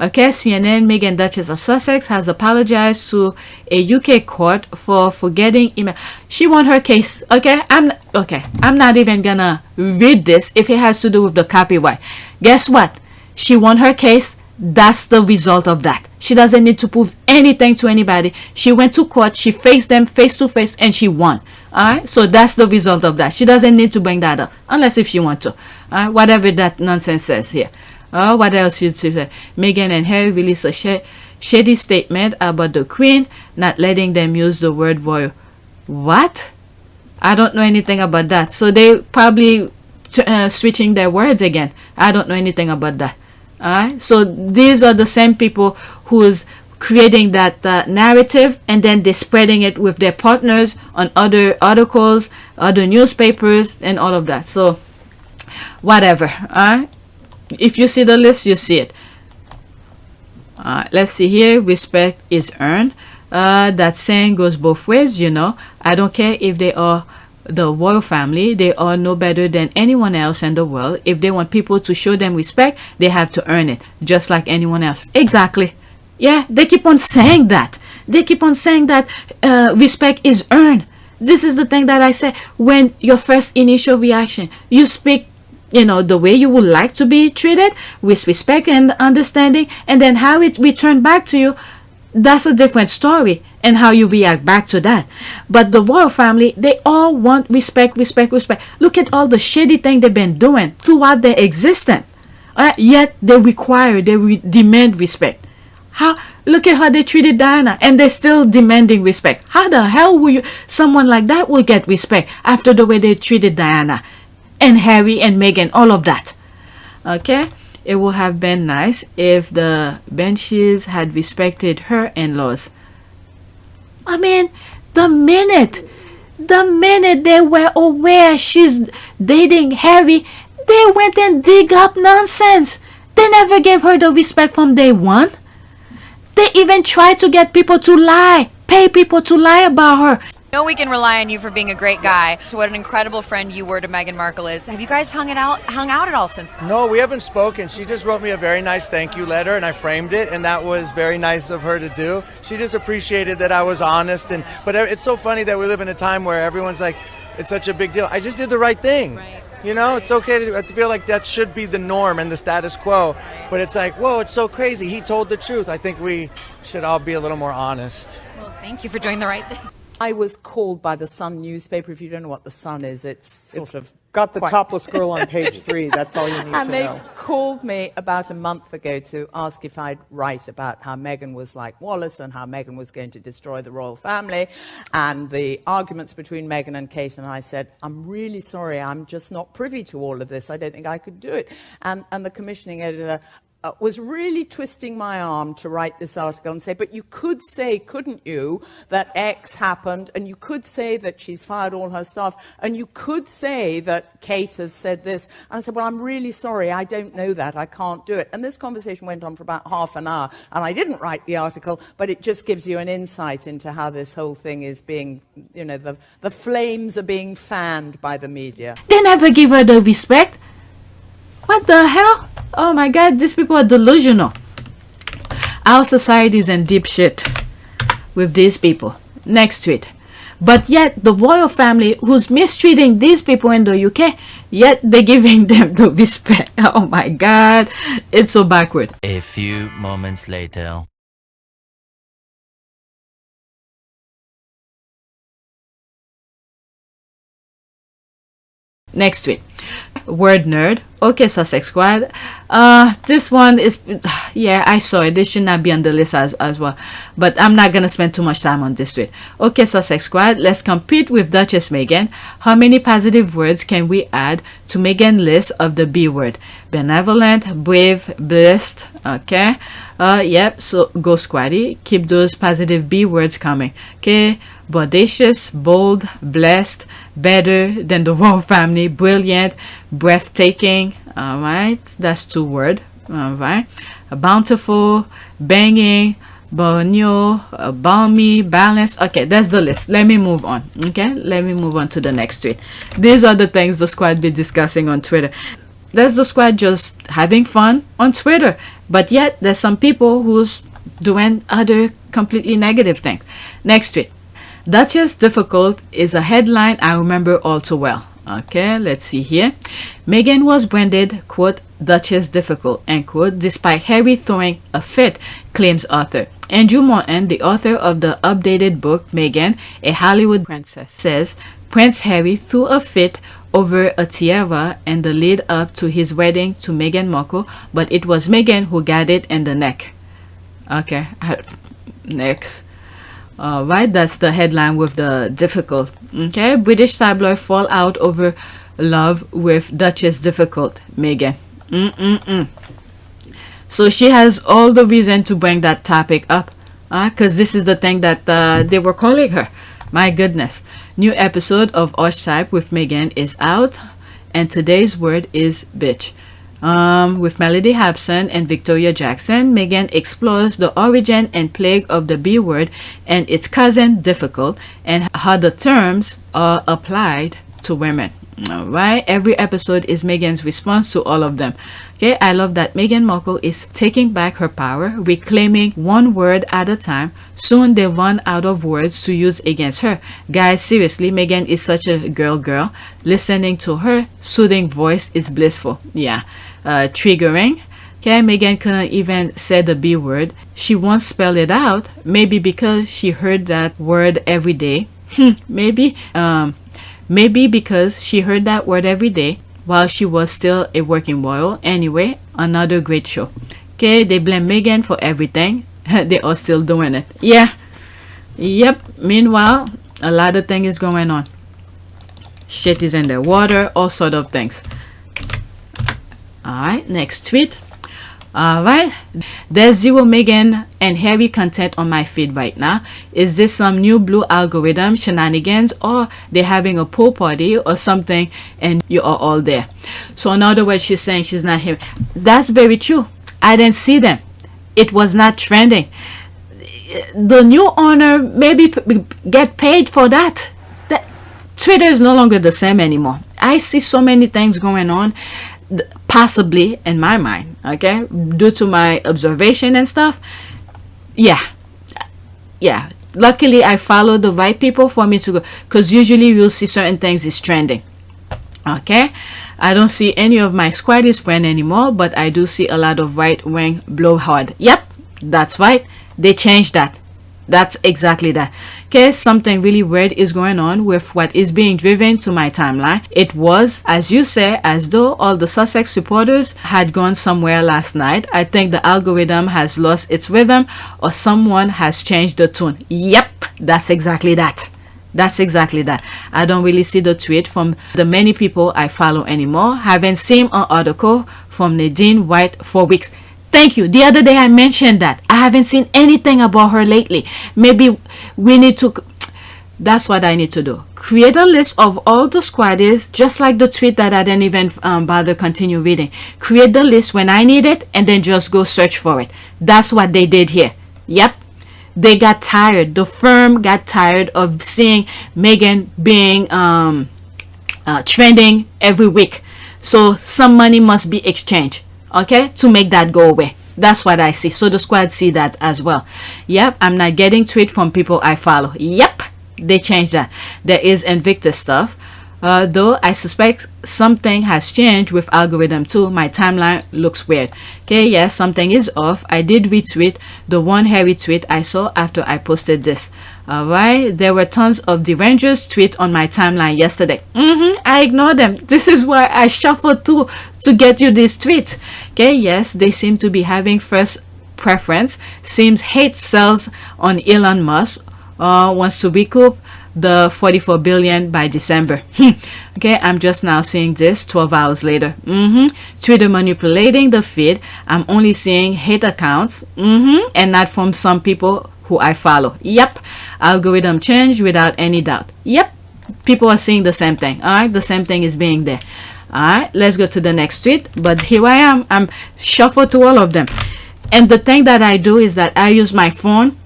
B: Okay, CNN, Meghan, Duchess of Sussex, has apologized to a UK court for forgetting email. She won her case. Okay, I'm not even gonna read this if it has to do with the copyright. Guess what? She won her case. That's the result of that. She doesn't need to prove anything to anybody. She went to court, she faced them face to face, and she won. Alright, so that's the result of that. She doesn't need to bring that up, unless if she wants to. Alright, whatever that nonsense says here. What else should she say? Meghan and Harry released a shady statement about the Queen not letting them use the word royal. What? I don't know anything about that. So they probably switching their words again. I don't know anything about that. Alright, so these are the same people who's creating that narrative, and then they're spreading it with their partners on other articles, other newspapers, and all of that. So whatever. Alright, if you see the list, you see it. Let's see here. Respect is earned. That saying goes both ways, you know. I don't care if they are the royal family, they are no better than anyone else in the world. If they want people to show them respect, they have to earn it, just like anyone else. Exactly. Yeah, they keep on saying that. They keep on saying that respect is earned. This is the thing that I say. When your first initial reaction, you speak, you know, the way you would like to be treated, with respect and understanding, and then how it returned back to you, that's a different story, and how you react back to that. But the royal family, they all want respect, respect, respect. Look at all the shady thing they've been doing throughout their existence. Yet they demand respect. How? Look at how they treated Diana, and they're still demanding respect. How the hell will someone like that will get respect after the way they treated Diana and Harry and Meghan, all of that? Okay? It would have been nice if the benches had respected her in-laws. I mean, the minute they were aware she's dating Harry, they went and dig up nonsense. They never gave her the respect from day one. They even tried to get people to lie, pay people to lie about her.
S: No, we can rely on you for being a great guy. So what an incredible friend you were to Meghan Markle is. Have you guys hung out at all since then?
T: No, we haven't spoken. She just wrote me a very nice thank you letter, and I framed it, and that was very nice of her to do. She just appreciated that I was honest, but it's so funny that we live in a time where everyone's like, it's such a big deal. I just did the right thing. Right. You know, it's okay to feel like that should be the norm and the status quo, but it's like, whoa, it's so crazy. He told the truth. I think we should all be a little more honest.
S: Well, thank you for doing the right thing.
U: I was called by the Sun newspaper. If you don't know what the Sun is, it's sort of
F: got the topless girl on page 3. That's all you need to know.
U: And they called me about a month ago to ask if I'd write about how Meghan was like Wallace and how Meghan was going to destroy the royal family and the arguments between Meghan and Kate. And I said, I'm really sorry, I'm just not privy to all of this. I don't think I could do it. And the commissioning editor was really twisting my arm to write this article and say, but you could say, couldn't you, that X happened, and you could say that she's fired all her staff, and you could say that Kate has said this. And I said, well, I'm really sorry, I don't know that, I can't do it. And this conversation went on for about half an hour, and I didn't write the article, but it just gives you an insight into how this whole thing is being, you know, the flames are being fanned by the media.
B: They never give her the respect. What the hell? Oh my God, these people are delusional. Our society is in deep shit with these people. Next tweet. But yet the royal family, who's mistreating these people in the UK, yet they're giving them the respect. Oh my God, it's so backward.
V: A few moments later.
B: Next tweet. Word nerd. Okay, Sussex squad. This one is, yeah, I saw it. This should not be on the list as well. But I'm not gonna spend too much time on this tweet. Okay, Sussex squad. Let's compete with Duchess Meghan. How many positive words can we add to Meghan's list of the B word? Benevolent, brave, blessed. Okay. Yep. So go squaddy. Keep those positive B words coming. Okay. Bodacious, bold, blessed, better than the royal family, brilliant, breathtaking. All right, that's 2 words. All right, bountiful, banging, bonio, balmy, balanced. Okay, that's the list. Let me move on. Okay, let me move on to the next tweet. These are the things the squad be discussing on Twitter. That's the squad just having fun on Twitter, but yet there's some people who's doing other completely negative things. Next tweet. Duchess difficult is a headline I remember all too well. Okay, let's see here. Meghan was branded, quote, Duchess difficult, end quote, despite Harry throwing a fit, claims author. Andrew Morton, the author of the updated book Meghan, a Hollywood princess, says Prince Harry threw a fit over a tiara and the lead up to his wedding to Meghan Markle, but it was Meghan who got it in the neck. Okay, next. Right, that's the headline with the difficult. Okay, British tabloid fall out over love with Duchess difficult, Meghan. So she has all the reason to bring that topic up, because this is the thing that they were calling her. My goodness. New episode of Archetypes with Meghan is out, and today's word is bitch. With Mellody Hobson and Victoria Jackson, Meghan explores the origin and plague of the B word and its cousin difficult, and how the terms are applied to women. Alright, every episode is Meghan's response to all of them. Okay, I love that Meghan Markle is taking back her power, reclaiming one word at a time. Soon they run out of words to use against her. Guys, seriously, Meghan is such a girl. Listening to her soothing voice is blissful. Yeah, triggering. Okay, Meghan couldn't even say the B word. She won't spell it out, maybe because she heard that word every day. Maybe because she heard that word every day while she was still a working royal. Anyway, another great show. Okay, they blame Meghan for everything. They are still doing it. Yeah. Yep. Meanwhile, a lot of things is going on. Shit is in the water, all sort of things. Alright, next tweet. Alright, there's zero Meghan and Harry content on my feed right now. Is this some new blue algorithm shenanigans, or they having a pool party or something and you are all there? So in other words, she's saying she's not here. That's very true. I didn't see them. It was not trending. The new owner maybe get paid for that. Twitter is no longer the same anymore. I see so many things going on, possibly in my mind, okay, due to my observation and stuff. Yeah, luckily I follow the right people for me to go, because usually you'll see certain things is trending. Okay, I don't see any of my squaddies friend anymore, but I do see a lot of right-wing blowhard. Yep, that's right, they changed that. That's exactly that. Okay, something really weird is going on with what is being driven to my timeline. It was, as you say, as though all the Sussex supporters had gone somewhere last night. I think the algorithm has lost its rhythm, or someone has changed the tune. Yep, that's exactly that. That's exactly that. I don't really see the tweet from the many people I follow anymore. Haven't seen an article from Nadine White for weeks. Thank you. The other day I mentioned that. I haven't seen anything about her lately. Maybe we need to... That's what I need to do. Create a list of all the squaddies, just like the tweet that I didn't even bother continue reading. Create the list when I need it, and then just go search for it. That's what they did here. Yep. They got tired. The firm got tired of seeing Meghan being trending every week. So some money must be exchanged. Okay, to make that go away. That's what I see. So the squad see that as well. Yep, I'm not getting tweet from people I follow. Yep, they changed that. There is INVICTUS stuff, though I suspect something has changed with algorithm too. My timeline looks weird. Okay, yes, something is off. I did retweet the one Harry tweet I saw after I posted this. Alright, there were tons of derangers tweet on my timeline yesterday. I ignored them. This is why I shuffled to get you these tweets. Okay, yes, they seem to be having first preference. Seems hate sells on Elon Musk. Wants to recoup the 44 billion by December. Okay, I'm just now seeing this 12 hours later. Twitter manipulating the feed. I'm only seeing hate accounts and not from some people who I follow. Yep, algorithm change without any doubt. Yep, people are seeing the same thing. All right, the same thing is being there. All right, let's go to the next tweet. But here I am. I'm shuffled to all of them. And the thing that I do is that I use my phone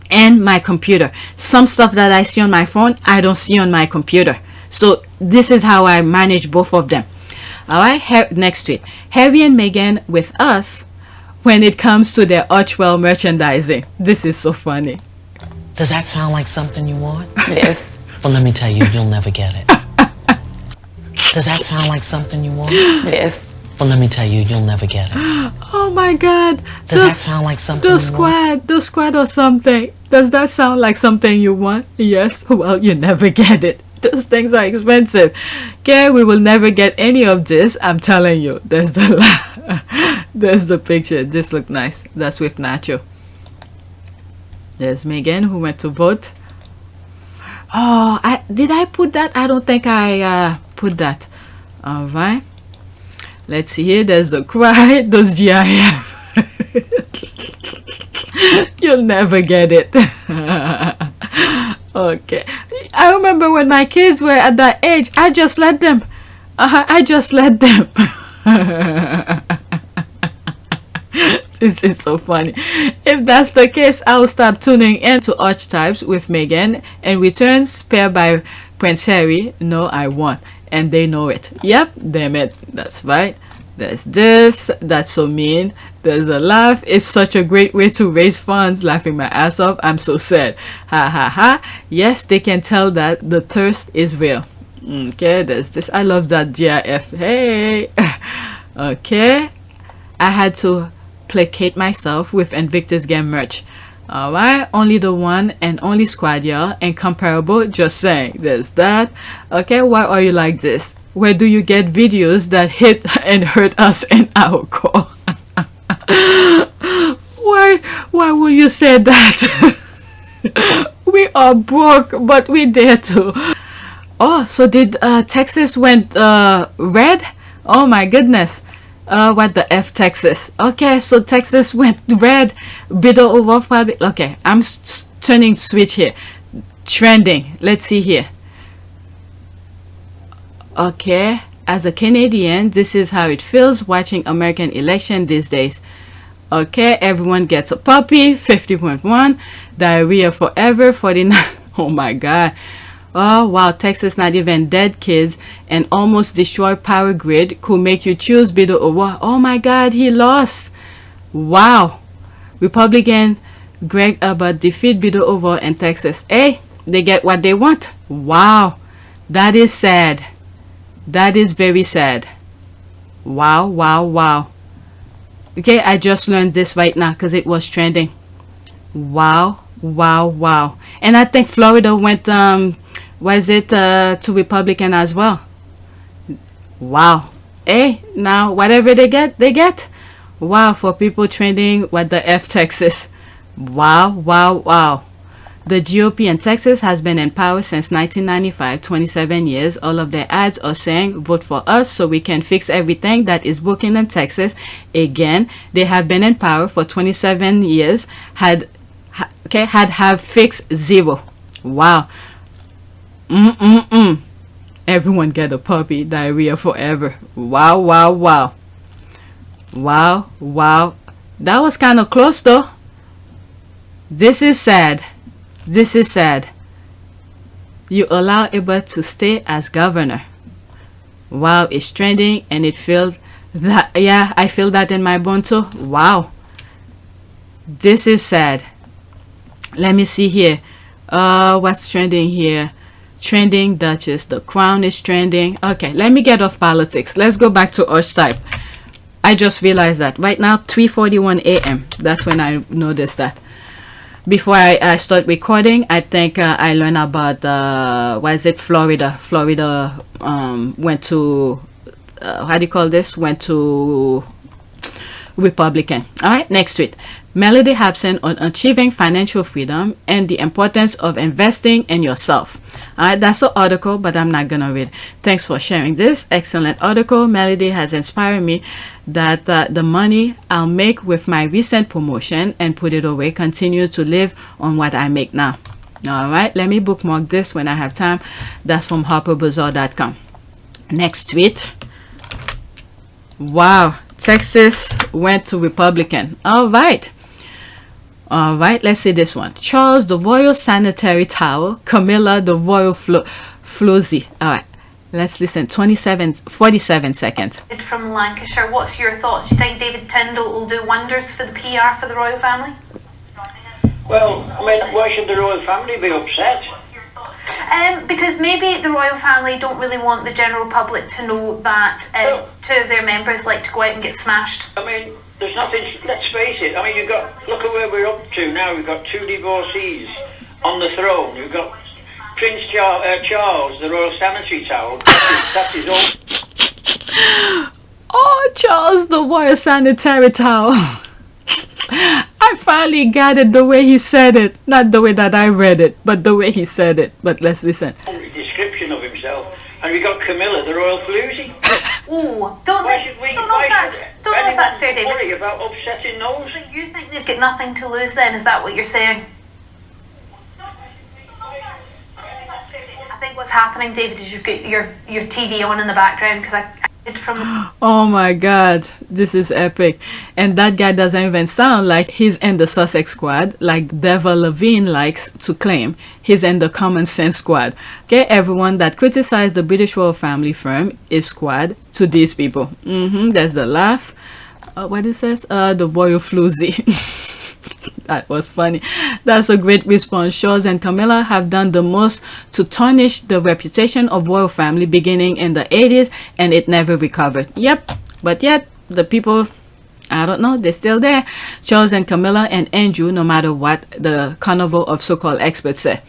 B: and my computer. Some stuff that I see on my phone, I don't see on my computer. So this is how I manage both of them. All right, next tweet. Harry and Meghan with us when it comes to their Archwell merchandising. This is so funny.
A: Does that sound like something you want?
B: Yes.
A: Well, let me tell you, you'll never get it. Does that sound like something you want?
B: Yes.
A: Well, let me tell you, you'll never get it.
B: Oh my God!
A: Does that sound like something you want?
B: The squad or something. Does that sound like something you want? Yes. Well, you never get it. Those things are expensive. Okay, we will never get any of this. I'm telling you. There's the picture. This look nice. That's with Nacho. There's Meghan who went to vote. Oh, did I put that? I don't think I put that. All right. Let's see here. There's the cry. Those GIF. You'll never get it. Okay. I remember when my kids were at that age, I just let them. I just let them. This is so funny. If that's the case, I'll stop tuning in to Archetypes with Meghan and return spare by Prince Harry. No, I won't. And they know it. Yep, damn it. That's right. There's this. That's so mean. There's a laugh. It's such a great way to raise funds. Laughing my ass off. I'm so sad. Ha ha ha. Yes, they can tell that the thirst is real. Okay, there's this. I love that GIF. Hey. Okay. I had to placate myself with INVICTUS game merch. Alright, only the one and only squad, y'all. Incomparable, just saying. There's that. Okay, why are you like this? Where do you get videos that hit and hurt us in our core? Why would you say that? We are broke, but we dare to. Oh, so did Texas went red? Oh my goodness. What the F, Texas? Okay, so Texas went red. Bidder over probably. Okay, I'm turning switch here. Trending. Let's see here. Okay, as a Canadian, this is how it feels watching American election these days. Okay, everyone gets a puppy. 50.1. Diarrhea forever. 49. Oh my God. Oh wow, Texas not even dead kids and almost destroy power grid could make you choose Bido over. Oh my God, he lost. Wow. Republican Greg Abbott defeat Bido over in Texas. Hey, they get what they want. Wow. That is sad. That is very sad. Wow, wow, wow. Okay, I just learned this right now because it was trending. Wow, wow, wow. And I think Florida went was it to Republican as well? Wow. Hey, now whatever they get, they get. Wow, for people trending what the F Texas. Wow, wow, wow. The GOP in Texas has been in power since 1995, 27 years. All of their ads are saying, vote for us so we can fix everything that is broken in Texas. Again, they have been in power for 27 years, have fixed zero. Wow. Everyone get a puppy. Diarrhea forever. Wow, wow, wow. Wow, wow. That was kind of close though. This is sad. This is sad. You allow Abbott to stay as governor. Wow, it's trending and it feels that, yeah, I feel that in my bone too. Wow. This is sad. Let me see here. What's trending here? Trending Duchess. The Crown is trending. Okay, let me get off politics. Let's go back to Archetype. I just realized that right now 3:41 a.m. That's when I noticed that. Before I start recording, I think I learned about Florida. Florida went to how do you call this? Went to Republican. All right, next tweet. Mellody Hobson on achieving financial freedom and the importance of investing in yourself. All right, that's an article, but I'm not gonna read. Thanks for sharing this excellent article. Mellody has inspired me that the money I'll make with my recent promotion and put it away continue to live on what I make now. All right, let me bookmark this when I have time. That's from harperbazaar.com. Next tweet. Wow, Texas went to Republican. All right. All right, let's see this one. Charles, the royal sanitary towel. Camilla, the royal floozy. All right, let's listen. 47 seconds.
C: From Lancashire, what's your thoughts? Do you think David Tindall will do wonders for the PR for the royal family?
E: Well, I mean, why should the royal family be upset?
C: Because maybe the royal family don't really want the general public to know that two of their members like to go out and get smashed.
D: I mean, there's nothing, let's face it, I mean, look at where we're up to now. We've got 2 divorcees on the throne. You've got Prince Charles, the Royal Sanitary Towel. That is all.
B: Oh, Charles, the Royal Sanitary Towel. I finally got it the way he said it. Not the way that I read it, but the way he said it. But let's listen.
D: Description of himself. And we got Camilla, the Royal Floozy.
C: Ooh, don't know if that's fair, David.
D: Worry about upsetting those.
C: But you think they've got nothing to lose then? Is that what you're saying? I think what's happening, David, is you've got your TV on in the background because I did from.
B: Oh my God, this is epic. And that guy doesn't even sound like he's in the Sussex squad, like Deva Levine likes to claim. He's in the Common Sense squad. Okay, everyone that criticized the British royal family firm is squad to these people. There's the laugh. What it says? The royal floozy. That was funny. That's a great response. Charles and Camilla have done the most to tarnish the reputation of royal family beginning in the 80s, and it never recovered. Yep, but yet the people, I don't know, they're still there. Charles and Camilla and Andrew, no matter what the carnival of so-called experts say.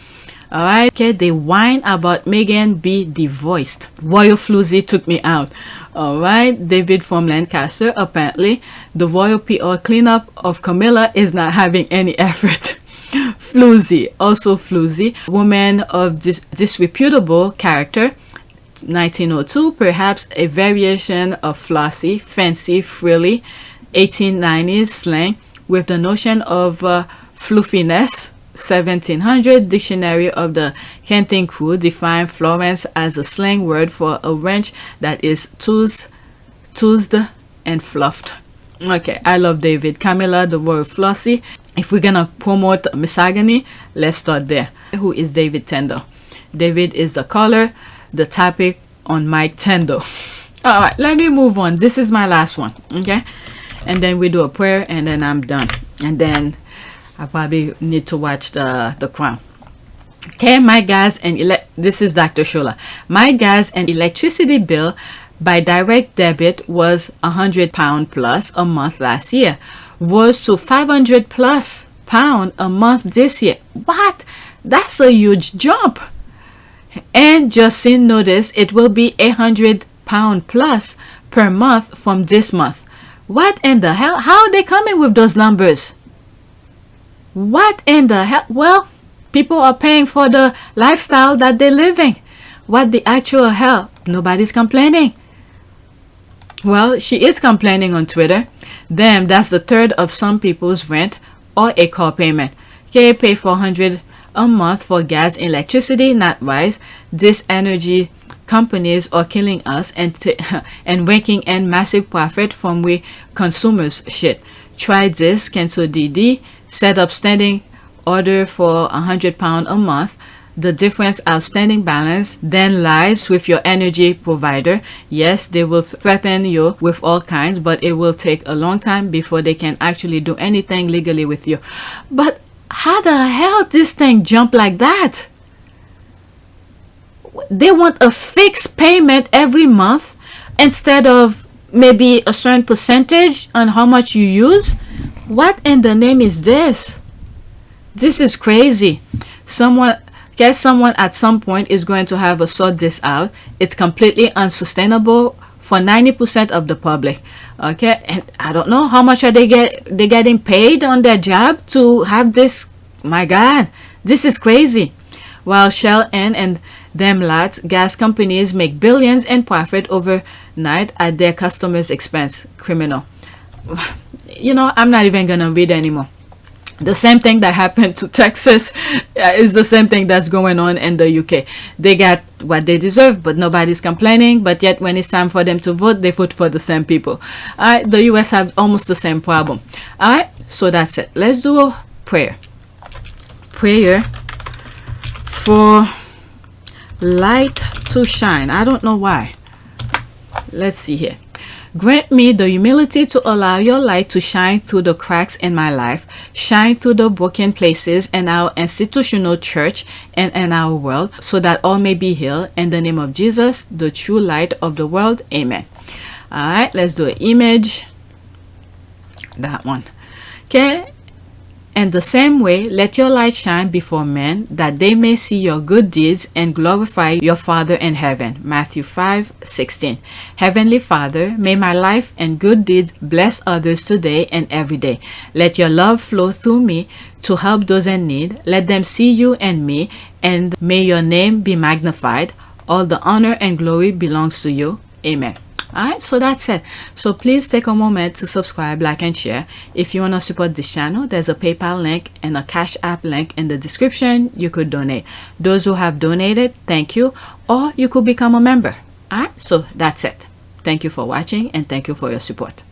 B: Alright, okay, they whine about Meghan be divorced. Royal floozy took me out. Alright, David from Lancaster, apparently the royal PR cleanup of Camilla is not having any effort. Floozy, also floozy, woman of disreputable character, 1902, perhaps a variation of flossy, fancy, frilly, 1890s slang with the notion of fluffiness. 1700 Dictionary of the Canting Crew defined Florence as a slang word for a wench that is toozed and fluffed. Okay, I love David. Camilla, the royal flossy. If we're gonna promote misogyny, let's start there. Who is David Tendo? David is the caller, the topic on Mike Tendo. Alright, let me move on. This is my last one, okay? And then we do a prayer and then I'm done. And then I probably need to watch the Crown. Okay, my gas and this is Dr. Shola. My gas and electricity bill by direct debit was £100 plus a month last year, rose to £500 plus a month this year. What? That's a huge jump. And just seen notice it will be £100 plus per month from this month. What in the hell? How are they coming with those numbers? What in the hell? Well, people are paying for the lifestyle that they're living. What the actual hell? Nobody's complaining. Well, she is complaining on Twitter. Damn, that's the third of some people's rent or a car payment. Okay, pay $400 a month for gas and electricity, not wise. These energy companies are killing us and raking in massive profit from we consumers shit. Try this, cancel DD, set up standing order for £100 a month. The difference outstanding balance then lies with your energy provider. Yes, they will threaten you with all kinds, but it will take a long time before they can actually do anything legally with you. But how the hell this thing jump like that? They want a fixed payment every month instead of maybe a certain percentage on how much you use. What in the name is this? This is crazy. Someone at some point is going to have to sort this out. It's completely unsustainable for 90% of the public. Okay, and I don't know how much are they getting paid on their job to have this. My God, this is crazy. While Shell and them lots, gas companies make billions in profit overnight at their customers' expense. Criminal. You know, I'm not even gonna read anymore. The same thing that happened to Texas is the same thing that's going on in the UK. They got what they deserve, but nobody's complaining. But yet when it's time for them to vote, they vote for the same people. Alright, the US has almost the same problem. Alright, so that's it. Let's do a prayer. Prayer for light to shine. I don't know why. Let's see here. Grant me the humility to allow your light to shine through the cracks in my life, shine through the broken places in our institutional church and in our world, so that all may be healed. In the name of Jesus, the true light of the world. Amen. All right, let's do an image. That one. Okay. In the same way, let your light shine before men, that they may see your good deeds and glorify your Father in heaven. Matthew 5:16. Heavenly Father, may my life and good deeds bless others today and every day. Let your love flow through me to help those in need. Let them see you and me, and may your name be magnified. All the honor and glory belongs to you. Amen. Alright, so that's it. So please take a moment to subscribe, like, and share. If you want to support this channel, there's a PayPal link and a Cash App link in the description. You could donate. Those who have donated, thank you. Or you could become a member. Alright, so that's it. Thank you for watching and thank you for your support.